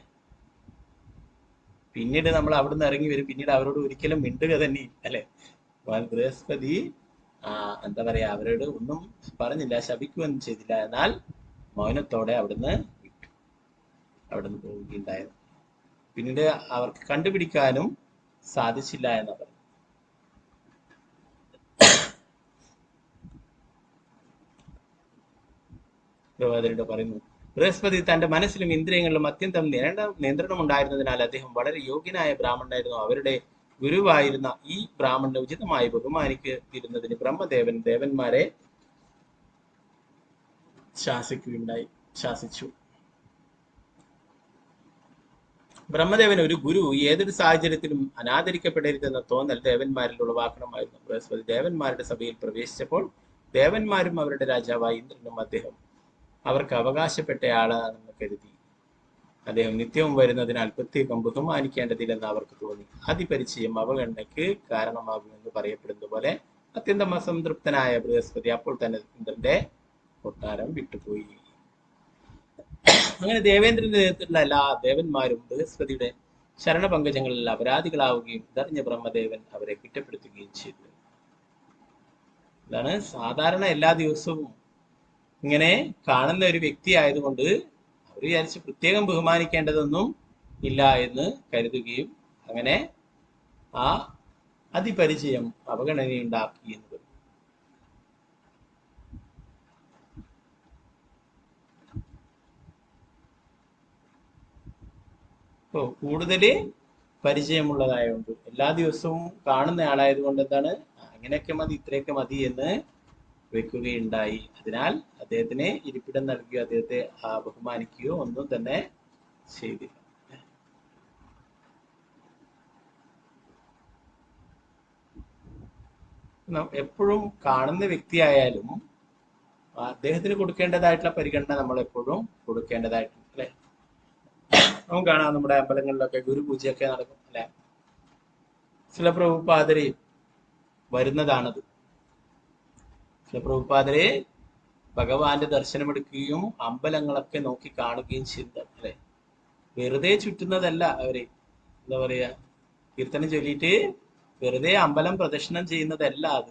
പിന്നീട് നമ്മൾ അവിടുന്ന് ഇറങ്ങി വരും, പിന്നീട് അവരോട് ഒരിക്കലും മിണ്ടുക തന്നെ അല്ലെ. ബൃഹസ്പതി എന്താ പറയാ, അവരോട് ഒന്നും പറഞ്ഞില്ല, ശപിക്കുകയൊന്നും ചെയ്തില്ല, എന്നാൽ മൗനത്തോടെ അവിടുന്ന് വിട്ടു, അവിടുന്ന് പോവുകയുണ്ടായത്. പിന്നീട് അവർക്ക് കണ്ടുപിടിക്കാനും സാധിച്ചില്ല എന്നാ പറഞ്ഞു. പ്രവാചകരുടെ പറയുന്നു, ബൃഹസ്പതി തന്റെ മനസ്സിലും ഇന്ദ്രിയങ്ങളിലും അത്യന്തം നിയന്ത്രണം ഉണ്ടായിരുന്നതിനാൽ അദ്ദേഹം വളരെ യോഗ്യനായ ബ്രാഹ്മണനായിരുന്നു. അവരുടെ ഗുരുവായിരുന്ന ഈ ബ്രാഹ്മണനെ ഉചിതമായി ബഹുമാനിക്കുന്നതിന് ബ്രഹ്മദേവൻ ദേവന്മാരെ ശാസിച്ചു. ബ്രഹ്മദേവൻ ഒരു ഗുരു ഏതൊരു സാഹചര്യത്തിലും അനാദരിക്കപ്പെടരുതെന്ന തോന്നൽ ദേവന്മാരിൽ ഉളവാക്കണമായിരുന്നു. ബൃഹസ്പതി ദേവന്മാരുടെ സഭയിൽ പ്രവേശിച്ചപ്പോൾ ദേവന്മാരും അവരുടെ രാജാവായ ഇന്ദ്രനും അദ്ദേഹം അവർക്ക് അവകാശപ്പെട്ടയാളാണെന്ന് കരുതി. അദ്ദേഹം നിത്യവും വരുന്നതിനാൽ പ്രത്യേകം ബഹുമാനിക്കേണ്ടതില്ലെന്ന് അവർക്ക് തോന്നി. അതിപരിചയം അവഗണനയ്ക്ക് കാരണമാകുമെന്ന് പറയപ്പെടുന്നത് പോലെ അത്യന്തം അസംതൃപ്തനായ ബൃഹസ്പതി അപ്പോൾ തന്നെ ഇന്ദ്രന്റെ കൊട്ടാരം വിട്ടുപോയി. അങ്ങനെ ദേവേന്ദ്രന്റെ നേതൃത്വത്തിലുള്ള എല്ലാ ദേവന്മാരും ബൃഹസ്പതിയുടെ ശരണപങ്കജങ്ങളിൽ അപരാധികളാവുകയും ഇതറിഞ്ഞ ബ്രഹ്മദേവൻ അവരെ കുറ്റപ്പെടുത്തുകയും ചെയ്തു. ഇതാണ് സാധാരണ എല്ലാ ദിവസവും ഇങ്ങനെ കാണുന്ന ഒരു വ്യക്തി ആയതുകൊണ്ട് അവർ വിചാരിച്ച് പ്രത്യേകം ബഹുമാനിക്കേണ്ടതൊന്നും ഇല്ല എന്ന് കരുതുകയും അങ്ങനെ ആ അതിപരിചയം അവഗണനയുണ്ടാക്കി എന്ന് പറയും. ഇപ്പോ കൂടുതല് പരിചയമുള്ളതായതുകൊണ്ട്, എല്ലാ ദിവസവും കാണുന്ന ആളായത് കൊണ്ട് എന്താണ്, അങ്ങനെയൊക്കെ മതി, ഇത്രയൊക്കെ മതി എന്ന് വെക്കുകയുണ്ടായി. അതിനാൽ അദ്ദേഹത്തിന് ഇരിപ്പിടം നൽകുകയോ അദ്ദേഹത്തെ ബഹുമാനിക്കുകയോ ഒന്നും തന്നെ ചെയ്തില്ല. എപ്പോഴും കാണുന്ന വ്യക്തിയായാലും അദ്ദേഹത്തിന് കൊടുക്കേണ്ടതായിട്ടുള്ള പരിഗണന നമ്മൾ എപ്പോഴും കൊടുക്കേണ്ടതായിട്ടുണ്ട് അല്ലെ. നമുക്ക് കാണാം, നമ്മുടെ അമ്പലങ്ങളിലൊക്കെ ഗുരുപൂജയൊക്കെ നടക്കും അല്ലെ. ചില പ്രഭുപാദര് വരുന്നതാണത്. ചില പ്രഭുപാദര് ഭഗവാന്റെ ദർശനമെടുക്കുകയും അമ്പലങ്ങളൊക്കെ നോക്കി കാണുകയും ചെയ്തതാണ് അല്ലെ. വെറുതെ ചുറ്റുന്നതല്ല അവര്, എന്താ പറയാ, കീർത്തനം ചൊല്ലിയിട്ട് വെറുതെ അമ്പലം പ്രദക്ഷിണം ചെയ്യുന്നതല്ല അത്.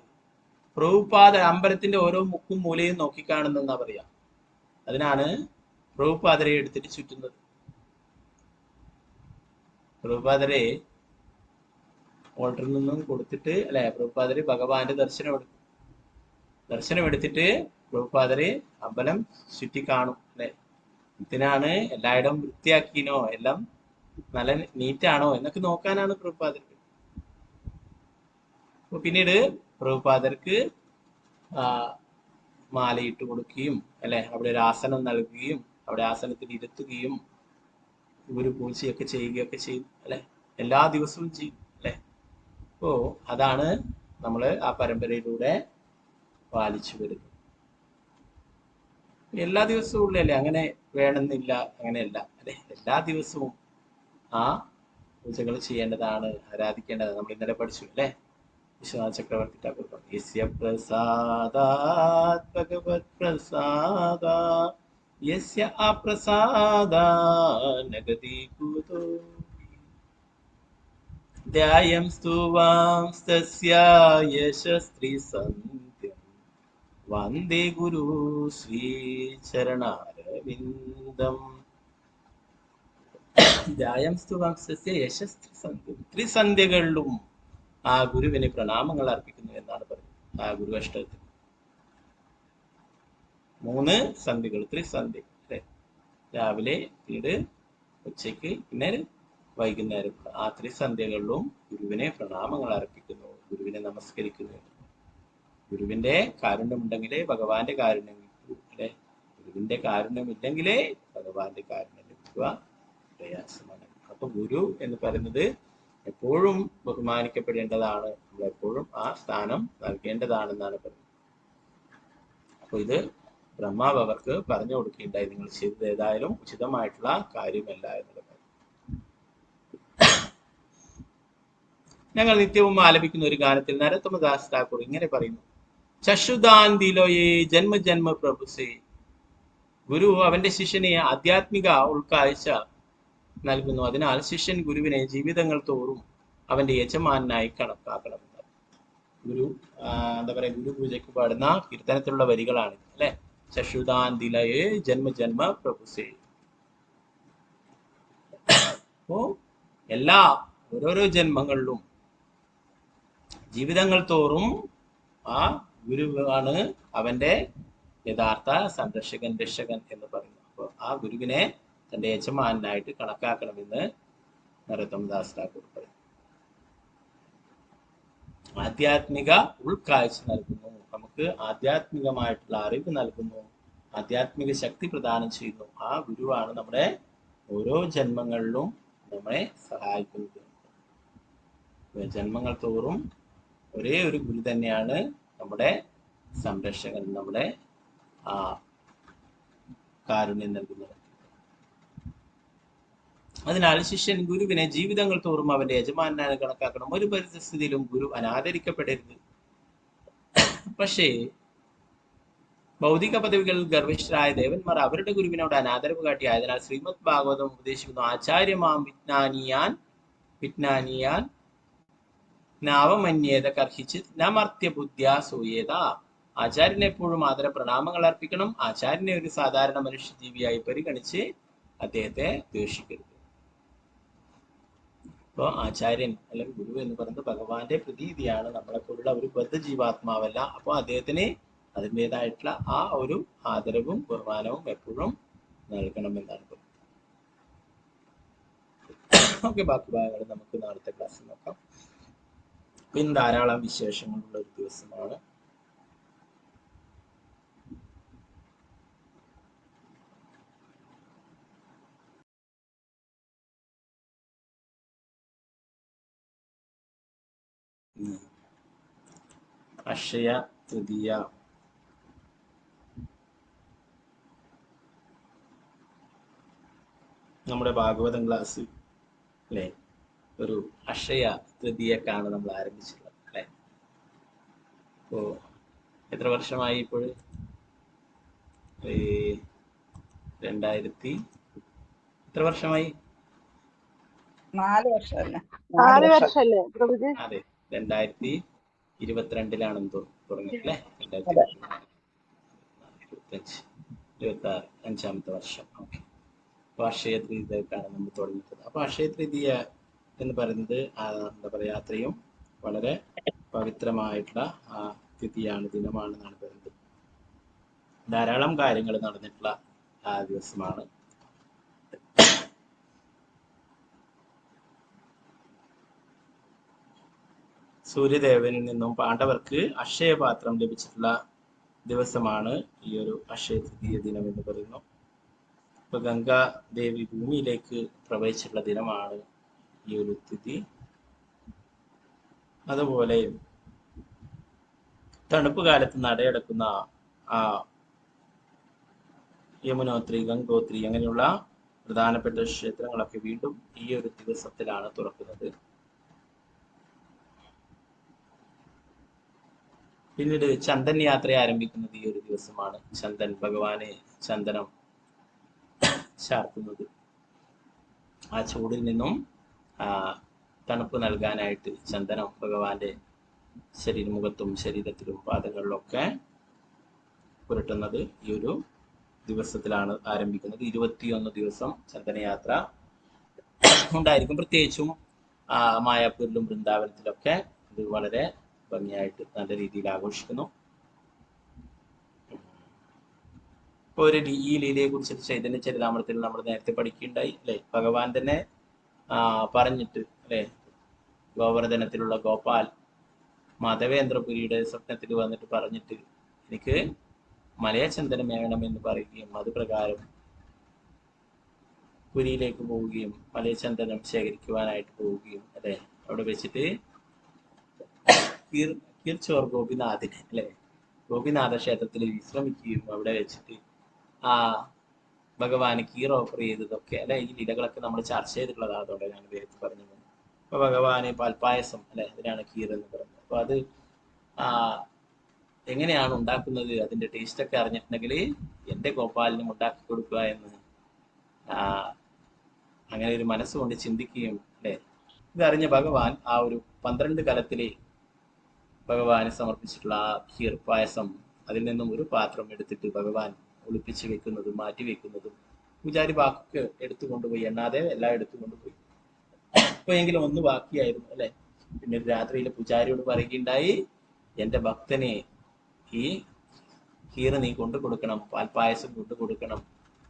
പ്രഭുപാദ അമ്പലത്തിന്റെ ഓരോ മുക്കും മൂലയും നോക്കിക്കാണുന്നെന്നാ പറയാ. അതിനാണ് പ്രഭുപാദരെ എടുത്തിട്ട് ചുറ്റുന്നത്. പ്രഭുപാദരെ ഓൾട്ടറിൽ നിന്നും കൊടുത്തിട്ട് അല്ലെ, പ്രഭുപാദര് ഭഗവാന്റെ ദർശനം എടുത്തിട്ട് പ്രഭുപാദര് അമ്പലം ചുറ്റി കാണും അല്ലെ. ഇതിനാണ് എല്ലായിടവും വൃത്തിയാക്കിനോ, എല്ലാം നല്ല നീറ്റാണോ എന്നൊക്കെ നോക്കാനാണ് പ്രഭുപാദർക്ക്. അപ്പൊ പിന്നീട് പ്രഭുപാദർക്ക് മാലയിട്ട് കൊടുക്കുകയും അല്ലെ, അവിടെ ഒരു ആസനം നൽകുകയും അവിടെ ആസനത്തിൽ ഇരുത്തുകയും ഗുരു പൂജയൊക്കെ ചെയ്യുകയൊക്കെ ചെയ്യും അല്ലെ, എല്ലാ ദിവസവും ചെയ്യും അല്ലെ. അപ്പോ അതാണ് നമ്മൾ ആ പരമ്പരയിലൂടെ പാലിച്ചു വരുന്നത്. എല്ലാ ദിവസവും ഉള്ളല്ലേ, അങ്ങനെ വേണമെന്നില്ല, അങ്ങനെയല്ല അല്ലെ. എല്ലാ ദിവസവും ആ പൂജകൾ ചെയ്യേണ്ടതാണ്, ആരാധിക്കേണ്ടതാണ്. നമ്മൾ ഇന്നലെ പഠിച്ചു അല്ലെ, വിശ്വനാഥ ചക്രവർത്തി ഠാക്കൂർ യസ്യ പ്രസാദാത് ഭഗവത് പ്രസാദ യസ്യ അപ്രസാദ നഗതി കുതോ ധ്യായം സ്തുവാംസ്തസ്യ യശസ്ത്രീ സന്ധ്യം വന്ദേ ഗുരു ശ്രീ ചരണാരവിന്ദം. ധ്യായം സ്തുവാംസ്തസ്യ യശസ്ത്രീ സന്ധ്യം, ത്രിസന്ധ്യകളിലും ആ ഗുരുവിന് പ്രണാമങ്ങൾ അർപ്പിക്കുന്നു എന്നാണ് പറയുന്നത് ആ ഗുരു അഷ്ടകത്തിൽ. 3 സന്ധ്യകൾ, ത്രിസന്ധ്യ അല്ലെ. രാവിലെ, പിന്നീട് ഉച്ചയ്ക്ക്, പിന്നെ വൈകുന്നേരം. ആ ത്രിസന്ധ്യകളിലും ഗുരുവിനെ പ്രണാമങ്ങൾ അർപ്പിക്കുന്നു, ഗുരുവിനെ നമസ്കരിക്കുന്നു. ഗുരുവിന്റെ കാരുണ്യമുണ്ടെങ്കിലേ ഭഗവാന്റെ കാരുണ്യം ലഭിക്കൂ അല്ലെ. ഗുരുവിന്റെ കാരുണ്യമില്ലെങ്കിലേ ഭഗവാന്റെ കാരുണ്യം ലഭിക്കുക പ്രയാസമാണ്. അപ്പൊ ഗുരു എന്ന് പറയുന്നത് എപ്പോഴും ബഹുമാനിക്കപ്പെടേണ്ടതാണ്, നമ്മളെപ്പോഴും ആ സ്ഥാനം നൽകേണ്ടതാണെന്നാണ് പറയുന്നത്. അപ്പൊ ഇത് ബ്രഹ്മാവ് അവർക്ക് പറഞ്ഞു കൊടുക്കുകയുണ്ടായി, നിങ്ങൾ ചെയ്തത് ഏതായാലും ഉചിതമായിട്ടുള്ള കാര്യമല്ല എന്നുള്ള കാര്യം. ഞങ്ങൾ നിത്യവും ആലപിക്കുന്ന ഒരു ഗാനത്തിൽ നരോത്തമദാസ് ഠാക്കൂർ ഇങ്ങനെ പറയുന്നു: ചക്ഷുദാൻ ദിലോയെ ജന്മ ജന്മ പ്രഭുസേ. ഗുരു അവന്റെ ശിഷ്യനെ ആധ്യാത്മിക ഉൾക്കാഴ്ച നൽകുന്നു. അതിനാൽ ശിഷ്യൻ ഗുരുവിനെ ജീവിതങ്ങൾ തോറും അവന്റെ യജമാനായി കണക്കാക്കണമെന്ന്. ഗുരു എന്താ പറയാ, ഗുരു പൂജയ്ക്ക് പാടുന്ന കീർത്തനത്തിലുള്ള വരികളാണ് അല്ലെ. ചക്ഷുദാൻ ദിലയെ ജന്മ ജന്മ പ്രഭുസേ. അപ്പോ എല്ലാ ഓരോരോ ജന്മങ്ങളിലും ജീവിതങ്ങൾ തോറും ആ ഗുരുവാണ് അവന്റെ യഥാർത്ഥ സംരക്ഷകൻ, രക്ഷകൻ എന്ന് പറയുന്നു. അപ്പോൾ ആ ഗുരുവിനെ തന്റെ യജമാനായിട്ട് കണക്കാക്കണമെന്ന് നരോത്തമദാസ് ഠാക്കൂർ പറയും. ആധ്യാത്മിക ഉൾക്കാഴ്ച നൽകുന്നു, നമുക്ക് ആധ്യാത്മികമായിട്ടുള്ള അറിവ് നൽകുന്നു, ആധ്യാത്മിക ശക്തി പ്രദാനം ചെയ്യുന്നു. ആ ഗുരുവാണ് നമ്മുടെ ഓരോ ജന്മങ്ങളിലും നമ്മളെ സഹായിക്കുന്നത്. ജന്മങ്ങൾ തോറും ഒരേ ഒരു ഗുരു തന്നെയാണ് നമ്മുടെ സംരക്ഷകൻ, നമ്മുടെ ആ കാരുണ്യം നൽകുന്നത്. അതിനാൽ ശിഷ്യൻ ഗുരുവിനെ ജീവിതങ്ങൾ തോറും അവന്റെ യജമാനായി കണക്കാക്കണം. ഒരു പരിസ്ഥിതിയിലും ഗുരു അനാദരിക്കപ്പെടരുത്. പക്ഷേ ഭൗതിക പദവികൾ ഗർവിഷ്ഠരായ ദേവന്മാർ അവരുടെ ഗുരുവിനോട് അനാദരവ് കാട്ടിയായതിനാൽ ശ്രീമദ് ഭാഗവതം ഉപദേശിക്കുന്നു: ആചാര്യമാം വിജ്ഞാനിയാൻ നാവമന്യേത കർഹിച്ചിത് നമർത്യ ബുദ്ധ്യാ സൂയേത. ആചാര്യനെ എപ്പോഴും ആദര പ്രണാമങ്ങൾ അർപ്പിക്കണം. ആചാര്യനെ ഒരു സാധാരണ മനുഷ്യജീവിയായി പരിഗണിച്ച് അദ്ദേഹത്തെ ദ്വേഷിക്കരുത്. അപ്പോൾ ആചാര്യൻ അല്ലെങ്കിൽ ഗുരു എന്ന് പറയുന്നത് ഭഗവാന്റെ പ്രതീതിയാണ്, നമ്മളെപ്പോലുള്ള ഒരു ബദ്ധജീവാത്മാവല്ല. അപ്പോൾ അദ്ദേഹത്തിന് അതിൻ്റെതായിട്ടുള്ള ആ ഒരു ആദരവും ബഹുമാനവും എപ്പോഴും നൽകണമെന്നാണ് പറയുന്നത്. ഓക്കെ, ബാക്കി ഭാഗങ്ങൾ നമുക്ക് നാളത്തെ ക്ലാസ്സിൽ നോക്കാം. പിന്നെ ധാരാളം വിശേഷങ്ങളുള്ള ഒരു ദിവസമാണ്. അക്ഷയ തൃതീയ. നമ്മുടെ ഭാഗവതം ക്ലാസ് അല്ലെ, ഒരു അക്ഷയ തൃതീയക്കാണ് നമ്മൾ ആരംഭിച്ചിട്ടുള്ളത് അല്ലെ. ഇപ്പോ എത്ര വർഷമായി? ഇപ്പോൾ 2000 എത്ര വർഷമായി? 4 വർഷമല്ലേ? അതെ, 2022 തുടങ്ങിയത് അല്ലെ. 2025 26 വർഷം. ഓക്കെ. അപ്പോൾ അക്ഷയ തൃതീയക്കാണ് നമ്മൾ തുടങ്ങിയത്. അപ്പോൾ അക്ഷയ തൃതീയ എന്ന് പറയുന്നത് എന്താ പറയുക, അത്രയും വളരെ പവിത്രമായിട്ടുള്ള തിഥിയാണ്, ദിനമാണെന്നാണ് പറയുന്നത്. ധാരാളം കാര്യങ്ങൾ നടന്നിട്ടുള്ള ദിവസമാണ്. സൂര്യദേവനിൽ നിന്നും പാണ്ഡവർക്ക് അക്ഷയപാത്രം ലഭിച്ചിട്ടുള്ള ദിവസമാണ് ഈ ഒരു അക്ഷയ തൃതീയ ദിനം എന്ന് പറയുന്നു. ഇപ്പൊ ഗംഗാദേവി ഭൂമിയിലേക്ക് പ്രവഹിച്ചിട്ടുള്ള ദിനമാണ് ഈ ഒരു തിഥി. അതുപോലെ തണുപ്പ് കാലത്ത് നടയടക്കുന്ന ആ യമുനോത്രി, ഗംഗോത്രി അങ്ങനെയുള്ള പ്രധാനപ്പെട്ട ക്ഷേത്രങ്ങളൊക്കെ വീണ്ടും ഈ ഒരു ദിവസത്തിലാണ് തുറക്കുന്നത്. പിന്നീട് ചന്ദൻ യാത്ര ആരംഭിക്കുന്നത് ഈ ഒരു ദിവസമാണ്. ചന്ദൻ, ഭഗവാനെ ചന്ദനം ചാർത്തുന്നത്, ആ ചൂടിൽ നിന്നും തണുപ്പ് നൽകാനായിട്ട് ചന്ദനം ഭഗവാന്റെ മുഖത്തും ശരീരത്തിലും പാദങ്ങളിലൊക്കെ പുരട്ടുന്നത് ഈ ഒരു ദിവസത്തിലാണ് ആരംഭിക്കുന്നത്. 21 ദിവസം ചന്ദനയാത്ര ഉണ്ടായിരിക്കും. പ്രത്യേകിച്ചും മായാപൂരിലും വൃന്ദാവനത്തിലൊക്കെ ഇത് വളരെ ഭംഗിയായിട്ട് നല്ല രീതിയിൽ ആഘോഷിക്കുന്നു. ഇപ്പോൾ ഈ ലീലയെ കുറിച്ചിട്ട് ചൈതന്യ ചരിതാമൃതത്തിൽ നമ്മൾ നേരത്തെ പഠിക്കുകയുണ്ടായി അല്ലെ. ഭഗവാൻ തന്നെ പറഞ്ഞിട്ട് അല്ലെ, ഗോവർദ്ധനത്തിലുള്ള ഗോപാൽ മാധവേന്ദ്രപുരിയുടെ സ്വപ്നത്തിൽ വന്നിട്ട് പറഞ്ഞിട്ട് എനിക്ക് മലയചന്ദനം വേണമെന്ന് പറയുകയും അത് പ്രകാരം പുരിയിലേക്ക് പോവുകയും മലയചന്ദനം ശേഖരിക്കുവാനായിട്ട് പോവുകയും അല്ലെ, അവിടെ വെച്ചിട്ട് കീർച്ചോർ ഗോപിനാഥിനെ അല്ലെ, ഗോപിനാഥ ക്ഷേത്രത്തിൽ വിശ്രമിക്കുകയും അവിടെ വെച്ചിട്ട് ഭഗവാന് കീർ ഓഫർ ചെയ്തതൊക്കെ അല്ലെ, ഈ ലീലകളൊക്കെ നമ്മൾ ചർച്ച ചെയ്തിട്ടുള്ളതാണ്. അതോടെ ഞാൻ നേരത്തെ പറഞ്ഞത്. അപ്പൊ ഭഗവാന് പാൽപ്പായസം അല്ലെ, അതിനാണ് കീർ എന്ന് പറയുന്നത്. അപ്പൊ അത് എങ്ങനെയാണ് ഉണ്ടാക്കുന്നത്, അതിന്റെ ടേസ്റ്റ് ഒക്കെ അറിഞ്ഞിട്ടുണ്ടെങ്കിൽ എന്റെ ഗോപാലിനും ഉണ്ടാക്കി കൊടുക്കുക എന്ന് അങ്ങനെ ഒരു മനസ്സുകൊണ്ട് ചിന്തിക്കുകയും അല്ലെ, ഇതറിഞ്ഞ ഭഗവാൻ ആ ഒരു 12 കലത്തിലെ ഭഗവാന് സമർപ്പിച്ചിട്ടുള്ള ആ ഖീർ പായസം അതിൽ നിന്നും ഒരു പാത്രം എടുത്തിട്ട് ഭഗവാൻ ഒളിപ്പിച്ച് വെക്കുന്നതും മാറ്റി വെക്കുന്നതും പൂജാരി ബാക്കി എടുത്തുകൊണ്ടുപോയി, എണ്ണാതെ എല്ലാം എടുത്തുകൊണ്ടുപോയി. അപ്പൊ എങ്കിലും ഒന്ന് ബാക്കിയായിരുന്നു അല്ലെ. പിന്നെ രാത്രിയിൽ പൂജാരിയോട് പറയുകയുണ്ടായി, എന്റെ ഭക്തനെ ഈ ഖീർ നീ കൊണ്ടു കൊടുക്കണം, പാൽപ്പായസം കൊണ്ടു കൊടുക്കണം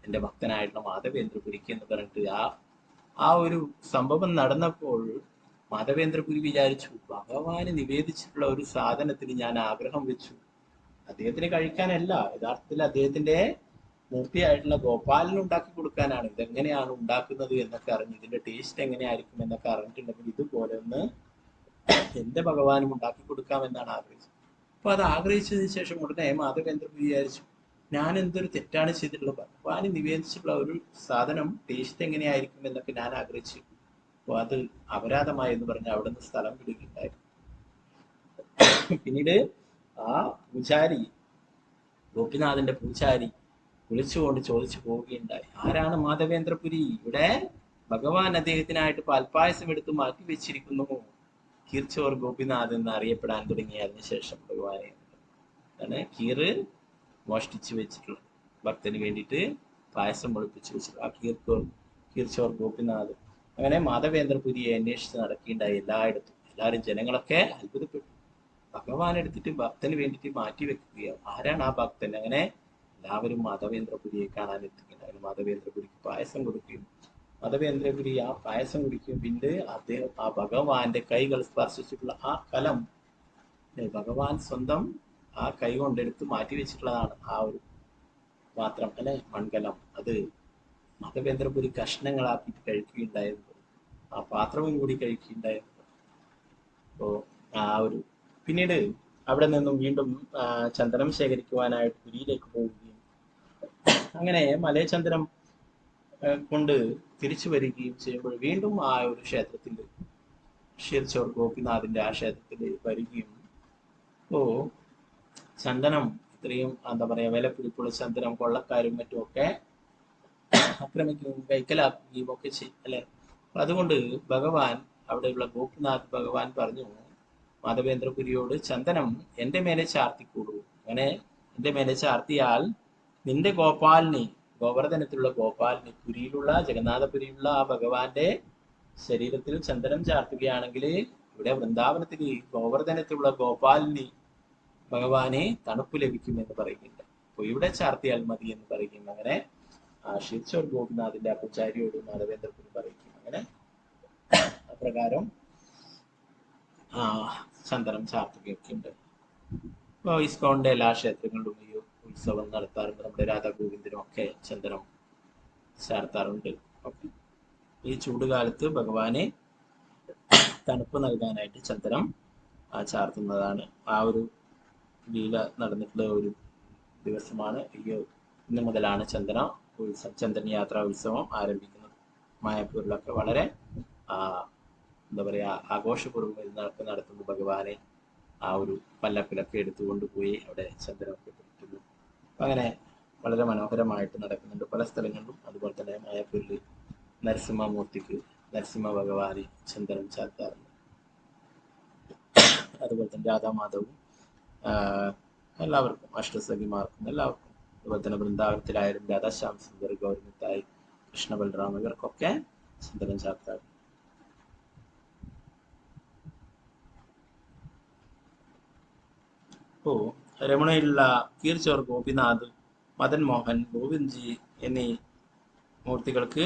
എന്റെ ഭക്തനായിട്ടുള്ള മാധവേന്ദ്രപുരിക്ക് എന്ന് പറഞ്ഞിട്ട് ആ ഒരു സംഭവം നടന്നപ്പോൾ മാധവേന്ദ്രപുരി വിചാരിച്ചു, ഭഗവാന് നിവേദിച്ചിട്ടുള്ള ഒരു സാധനത്തിന് ഞാൻ ആഗ്രഹം വെച്ചു, അദ്ദേഹത്തിന് കഴിക്കാനല്ല, യഥാർത്ഥത്തിൽ അദ്ദേഹത്തിന്റെ മൂർത്തിയായിട്ടുള്ള ഗോപാലിന് ഉണ്ടാക്കി കൊടുക്കാനാണ്. ഇതെങ്ങനെയാണ് ഉണ്ടാക്കുന്നത് എന്നൊക്കെ അറിഞ്ഞ്, ഇതിന്റെ ടേസ്റ്റ് എങ്ങനെയായിരിക്കും എന്നൊക്കെ അറിഞ്ഞിട്ടുണ്ടെങ്കിൽ ഇതുപോലെ ഒന്ന് എന്റെ ഭഗവാനും ഉണ്ടാക്കി കൊടുക്കാമെന്നാണ് ആഗ്രഹിച്ചത്. അപ്പൊ അത് ആഗ്രഹിച്ചതിന് ശേഷം ഉടനെ മാധവേന്ദ്രപുരി വിചാരിച്ചു, ഞാൻ എന്തൊരു തെറ്റാണ് ചെയ്തിട്ടുള്ളത്, ഭഗവാന് നിവേദിച്ചിട്ടുള്ള ഒരു സാധനം ടേസ്റ്റ് എങ്ങനെയായിരിക്കും എന്നൊക്കെ ഞാൻ ആഗ്രഹിച്ചു. അപ്പൊ അത് അപരാധമായി എന്ന് പറഞ്ഞ് അവിടെ നിന്ന് സ്ഥലം വിടുകയുണ്ടായിരുന്നു. പിന്നീട് ആ പൂജാരി, ഗോപിനാഥന്റെ പൂജാരി വിളിച്ചുകൊണ്ട് ചോദിച്ചു പോവുകയുണ്ടായി, ആരാണ് മാധവേന്ദ്രപുരി? ഇവിടെ ഭഗവാൻ അദ്ദേഹത്തിനായിട്ട് പാൽപ്പായസം എടുത്ത് മാറ്റി വെച്ചിരിക്കുന്നു, കീർച്ചോർ ഗോപിനാഥ് എന്ന് അറിയപ്പെടാൻ തുടങ്ങിയ അതിനുശേഷം ഭഗവാനെ കീറ് മോഷ്ടിച്ചു വെച്ചിട്ടുള്ളത്, ഭക്തന് വേണ്ടിയിട്ട് പായസം ഒളിപ്പിച്ചു വെച്ചിട്ടുള്ളത് ആ കീർച്ചോർ ഗോപിനാഥ്. അങ്ങനെ മാധവേന്ദ്രപുരിയെ അന്വേഷിച്ച് നടക്കുകയുണ്ടായി എല്ലായിടത്തും. എല്ലാവരും ജനങ്ങളൊക്കെ അത്ഭുതപ്പെട്ടു, ഭഗവാൻ എടുത്തിട്ട് ഭക്തന് വേണ്ടിയിട്ട് മാറ്റി വെക്കുകയാണ്, ആരാണ് ആ ഭക്തൻ? അങ്ങനെ എല്ലാവരും മാധവേന്ദ്രപുരിയെ കാണാൻ എത്തിക്കുകയുണ്ടായി. മാധവേന്ദ്രപുരിക്ക് പായസം കൊടുക്കുകയും മാധവേന്ദ്രപുരി ആ പായസം കുടിക്കുകയും പിന്നെ അദ്ദേഹം ആ ഭഗവാന്റെ കൈകൾ സ്പർശിച്ചിട്ടുള്ള ആ കലം ഭഗവാൻ സ്വന്തം ആ കൈ കൊണ്ടെടുത്ത് മാറ്റി വെച്ചിട്ടുള്ളതാണ് ആ ഒരു പാത്രം അല്ലെ, മൺകലം. അത് മാധവേന്ദ്രപുരി കഷ്ണങ്ങളാക്കിയിട്ട് കഴിക്കുകയുണ്ടായിരുന്നു, ആ പാത്രവും കൂടി കഴിക്കുകയുണ്ടായിരുന്നു. അപ്പോ ആ ഒരു പിന്നീട് അവിടെ നിന്നും വീണ്ടും ചന്ദനം ശേഖരിക്കുവാനായിട്ട് പുരിയിലേക്ക് പോവുകയും അങ്ങനെ മലയചന്ദനം കൊണ്ട് തിരിച്ചു വരികയും ചെയ്യുമ്പോൾ വീണ്ടും ആ ഒരു ക്ഷേത്രത്തിൽ ക്ഷീർച്ചോർ ഗോപിനാഥിന്റെ ആ ക്ഷേത്രത്തിൽ വരികയും ചന്ദനം ഇത്രയും എന്താ പറയാ വിലപിടിപ്പുള്ള ചന്ദനം കൊള്ളക്കാരും മറ്റുമൊക്കെ ആക്രമിക്കുകയും കൈക്കലാക്കുകയും ഒക്കെ ചെയ്യും അല്ലെ. അതുകൊണ്ട് ഭഗവാൻ അവിടെയുള്ള ഗോപിനാഥ് ഭഗവാൻ പറഞ്ഞു മാധവേന്ദ്രപുരിയോട്, ചന്ദനം എന്റെ മേലെ ചാർത്തിക്കൂടൂ, അങ്ങനെ എന്റെ മേലെ ചാർത്തിയാൽ നിന്റെ ഗോപാലിനെ ഗോവർദ്ധനത്തിലുള്ള ഗോപാലിന് പുരിയിലുള്ള ജഗന്നാഥപുരിയിലുള്ള ആ ഭഗവാന്റെ ശരീരത്തിൽ ചന്ദനം ചാർത്തുകയാണെങ്കിൽ ഇവിടെ വൃന്ദാവനത്തിൽ ഗോവർദ്ധനത്തിലുള്ള ഗോപാലിന് ഭഗവാനെ തണുപ്പ് ലഭിക്കുമെന്ന് പറയുന്നുണ്ട്. അപ്പൊ ഇവിടെ ചാർത്തിയാൽ മതി എന്ന് പറയുന്നു. അങ്ങനെ ഷിർച്ചോർ ഗോപിനാഥിന്റെ പൂജാരിയോട് മാധവേന്ദ്രപുരി പറയുന്നു. അങ്ങനെ അപ്രകാരം ചന്ദനം ചാർത്തുകയൊക്കെ ഉണ്ട്. ഇപ്പോൾ ഇസ്കോണിന്റെ എല്ലാ ക്ഷേത്രങ്ങളിലും ഈ ഉത്സവം നടത്താറുണ്ട്. നമ്മുടെ രാധാഗോവിന്ദനും ഒക്കെ ചന്ദനം ചാർത്താറുണ്ട്. ഓക്കെ, ഈ ചൂടുകാലത്ത് ഭഗവാനെ തണുപ്പ് നൽകാനായിട്ട് ചന്ദനം ചാർത്തുന്നതാണ്. ആ ഒരു ലീല നടന്നിട്ടുള്ള ഒരു ദിവസമാണ് ഇന്ന് മുതലാണ് ചന്ദന യാത്രാ ഉത്സവം ആരംഭിക്കുന്നത്. മായാപൂരിലൊക്കെ വളരെ എന്താ പറയാ ആഘോഷപൂർവ്വം നടത്തുന്നു. ഭഗവാനെ ആ ഒരു പല്ലക്കിലൊക്കെ എടുത്തുകൊണ്ടുപോയി അവിടെ ചന്ദനമൊക്കെ പിടിക്കുന്നു. അങ്ങനെ വളരെ മനോഹരമായിട്ട് നടക്കുന്നുണ്ട് പല സ്ഥലങ്ങളിലും. അതുപോലെ തന്നെ മായാപൂരിൽ നരസിംഹമൂർത്തിക്ക് നരസിംഹ ഭഗവാനെ ചന്ദനം ചാർത്താറുണ്ട്. അതുപോലെ തന്നെ രാധാമാധവും എല്ലാവർക്കും അഷ്ടസഖിമാർക്കും എല്ലാവർക്കും, അതുപോലെ തന്നെ വൃന്ദാവനത്തിലായാലും രാധാശ്യാം സുന്ദർ, ഗൗരമിത്തായി, കൃഷ്ണ ബലറാം ഇവർക്കൊക്കെ ചന്ദനം ചാർത്താറുണ്ട്. ഓ രമണയിലുള്ള കീർച്ചോർ ഗോപിനാഥ്, മദൻ മോഹൻ, ഗോവിന്ദ്ജി എന്നീ മൂർത്തികൾക്ക്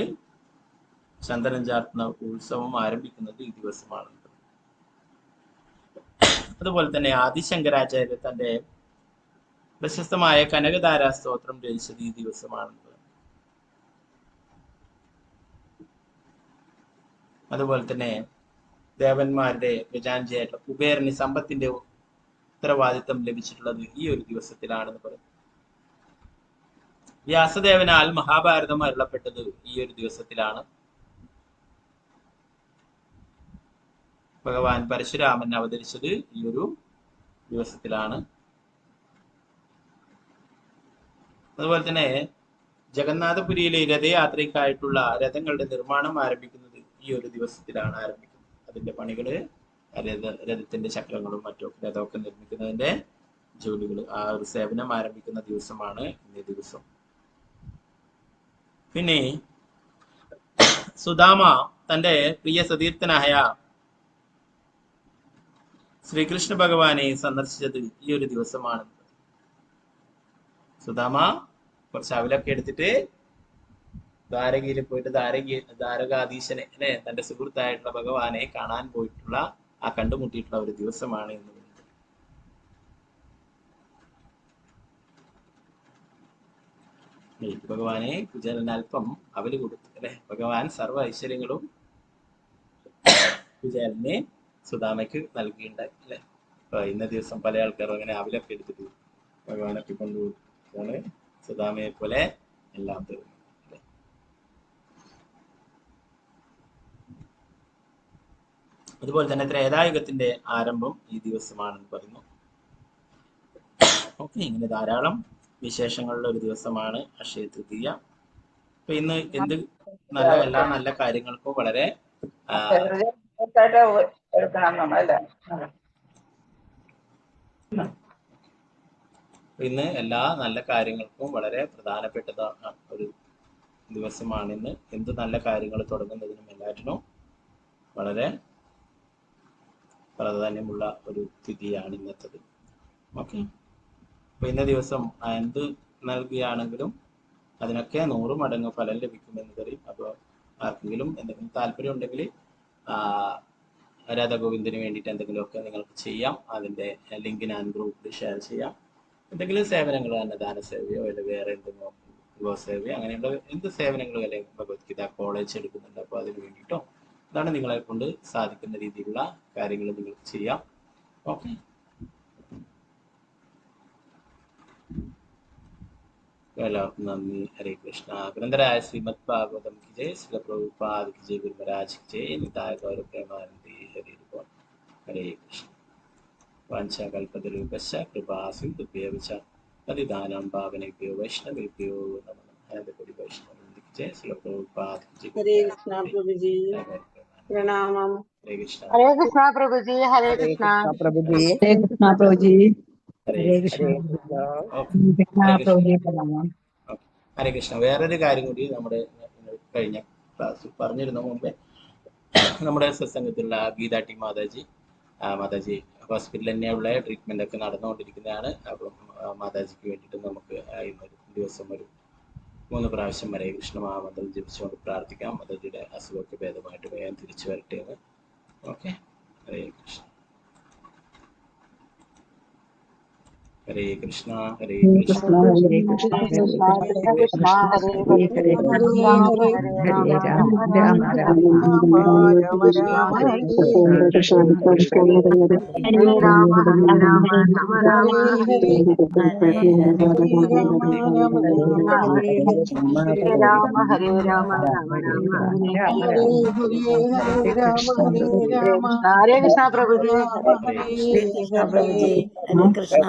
ചന്ദനം ചാർത്തുന്ന ഉത്സവം ആരംഭിക്കുന്നത് ഈ ദിവസമാണ്. അതുപോലെ തന്നെ ആദിശങ്കരാചാര്യ തന്റെ പ്രശസ്തമായ കനകധാര സ്തോത്രം രചിച്ചത് ഈ ദിവസമാണ്. അതുപോലെ തന്നെ ദേവന്മാരുടെ ഗജാഞ്ചിയായിട്ടുള്ള കുബേരന് സമ്പത്തിന്റെ ഉത്തരവാദിത്വം ലഭിച്ചിട്ടുള്ളത് ഈ ഒരു ദിവസത്തിലാണെന്ന് പറയും. വ്യാസദേവനാൽ മഹാഭാരതം അരുളപ്പെട്ടത് ഈ ഒരു ദിവസത്തിലാണ്. ഭഗവാൻ പരശുരാമൻ അവതരിച്ചത് ഈ ഒരു ദിവസത്തിലാണ്. അതുപോലെ തന്നെ ജഗന്നാഥപുരിയിലെ രഥയാത്രയ്ക്കായിട്ടുള്ള രഥങ്ങളുടെ നിർമ്മാണം ആരംഭിക്കുന്നത് ഈ ഒരു ദിവസത്തിലാണ് ആരംഭിക്കുന്നത്. അതിന്റെ പണികള് രഥത്തിന്റെ ചക്രങ്ങളും മറ്റും രഥമൊക്കെ നിർമ്മിക്കുന്നതിന്റെ ജോലികൾ ആ ഒരു സേവനം ആരംഭിക്കുന്ന ദിവസമാണ് ഇന്നേ ദിവസം. പിന്നെ സുദാമ തന്റെ പ്രിയ സതീർത്ഥനായ ശ്രീകൃഷ്ണ ഭഗവാനെ സന്ദർശിച്ചത് ഈ ഒരു ദിവസമാണ്. സുദാമ കുറച്ച് അവിലൊക്കെ എടുത്തിട്ട് ദ്വാരകയിൽ പോയിട്ട് ദ്വാരകാധീശനെ അല്ലെ തന്റെ സുഹൃത്തായിട്ടുള്ള ഭഗവാനെ കാണാൻ പോയിട്ടുള്ള കണ്ടുമുട്ടിയിട്ടുള്ള ഒരു ദിവസമാണ് എന്ന് പറയുന്നത്. ഭഗവാനെ കുചേലന് അല്പം അവല് കൊടുത്തു അല്ലെ. ഭഗവാൻ സർവ്വ ഐശ്വര്യങ്ങളും കുചേലനെ സുദാമയ്ക്ക് നൽകിയിട്ടുണ്ടായി അല്ലെ. അപ്പൊ ഇന്ന ദിവസം പല ആൾക്കാരും അങ്ങനെ അവലൊക്കെ എടുത്തിട്ട് ഭഗവാനൊക്കെ കൊണ്ടുപോകുന്ന സുദാമയെ പോലെ എല്ലാം തീർന്നു. അതുപോലെ തന്നെ ത്രേതായുഗത്തിന്റെ ആരംഭം ഈ ദിവസമാണെന്ന് പറയുന്നു. ഓക്കെ, ഇങ്ങനെ ധാരാളം വിശേഷങ്ങളുടെ ഒരു ദിവസമാണ് അക്ഷയ തൃതീയ. അപ്പൊ ഇന്ന് എല്ലാ നല്ല കാര്യങ്ങൾക്കും വളരെ ഇന്ന് എല്ലാ നല്ല കാര്യങ്ങൾക്കും വളരെ പ്രധാനപ്പെട്ടതാണ് ഒരു ദിവസമാണ് ഇന്ന്. എന്ത് നല്ല കാര്യങ്ങൾ തുടങ്ങുന്നതിനും എല്ലാറ്റിനും വളരെ പ്രാധാന്യമുള്ള ഒരു തിഥിയാണ് ഇന്നത്തത്. ഓക്കെ, അപ്പൊ ഇന്ന ദിവസം എന്ത് നൽകുകയാണെങ്കിലും അതിനൊക്കെ 100 മടങ്ങ് ഫലം ലഭിക്കുമെന്ന് പറയും. അപ്പോൾ ആർക്കെങ്കിലും എന്തെങ്കിലും താല്പര്യം ഉണ്ടെങ്കിൽ രാധാഗോവിന്ദന് വേണ്ടിയിട്ട് എന്തെങ്കിലുമൊക്കെ നിങ്ങൾക്ക് ചെയ്യാം. അതിന്റെ ലിങ്ക് ഞാൻ ഗ്രൂപ്പിൽ ഷെയർ ചെയ്യാം. എന്തെങ്കിലും സേവനങ്ങൾ, അന്നദാന സേവയോ അല്ലെങ്കിൽ വേറെ എന്തെങ്കിലും ഗോസേവയോ അങ്ങനെയുള്ള എന്ത് സേവനങ്ങളും അല്ലെങ്കിൽ ഭഗവത്ഗീത കോളേജ് എടുക്കുന്നുണ്ട്. അപ്പോൾ അതിന് വേണ്ടിയിട്ടോ അതാണ് നിങ്ങളെ കൊണ്ട് സാധിക്കുന്ന രീതിയിലുള്ള കാര്യങ്ങൾ നിങ്ങൾക്ക് ചെയ്യാം. ഓക്കെ, എല്ലാവർക്കും നന്ദി. ഹരേ കൃഷ്ണ. ഗ്രന്ഥരായ ശ്രീമദ് ഭാഗവതം കി ജയ്, ശ്രീല പ്രഭുപാദ കി ജയ്, ഗുരു മഹാരാജ് കി ജയ്, നിതായ ഗൗര പ്രേമാനന്ദി. ഹരേ ഹരേ കൃഷ്ണ. വാഞ്ചാകൽപതരൂപശ്ച കൃപാ സിന്ധുഭ്യോ ച പതിതാനാം പാവനേഭ്യോ വൈഷ്ണവേഭ്യോ നമഃ. ഹരേ വൈഷ്ണവ കി ജയ്, ശ്രീല പ്രഭുപാദ കി ജയ്. ഹരേ കൃഷ്ണ പ്രഭുജി, പ്രണാമം. ഹരേ കൃഷ്ണ. ഹരേ കൃഷ്ണ പ്രഭുജി, ഹരേ കൃഷ്ണ പ്രഭുജി, ഹരേ കൃഷ്ണ പ്രഭുജി, ഹരേ ഹരേ കൃഷ്ണ കൃഷ്ണ. പ്രഭുജി പ്രണാമം. ഹരേ കൃഷ്ണ. വേറൊരു കാര്യം കൂടി നമ്മുടെ കഴിഞ്ഞ ക്ലാസ്സിൽ പറഞ്ഞിരുന്ന മുമ്പേ നമ്മുടെ സത്സംഗത്തിലുള്ള ഗീതാ ടി മാതാജി ഹോസ്പിറ്റലിൽ തന്നെയുള്ള ട്രീറ്റ്മെന്റ് ഒക്കെ നടന്നുകൊണ്ടിരിക്കുന്നതാണ്. അപ്പം മാതാജിക്ക് വേണ്ടിയിട്ട് നമുക്ക് ഇന്നൊരു ദിവസം ഒരു 3 പ്രാവശ്യം ഹരേ കൃഷ്ണ മഹാമന്ത്രം ജപിച്ചുകൊണ്ട് പ്രാർത്ഥിക്കാം. മാതാജിയുടെ അസുഖമൊക്കെ ഭേദമായിട്ട് വേഗം തിരിച്ചു വരട്ടെ എന്ന്. ഓക്കെ, ഹരേ കൃഷ്ണ. ഹരേ കൃഷ്ണ ഹരേ കൃഷ്ണ ഹരേ കൃഷ്ണ ഹരേ കൃഷ്ണ ഹരേ രാമ രാമ രാമ ഹരേ കൃഷ്ണ പ്രഭുജി. ഹരേ കൃഷ്ണ പ്രഭുജി. ഹരേ കൃഷ്ണ.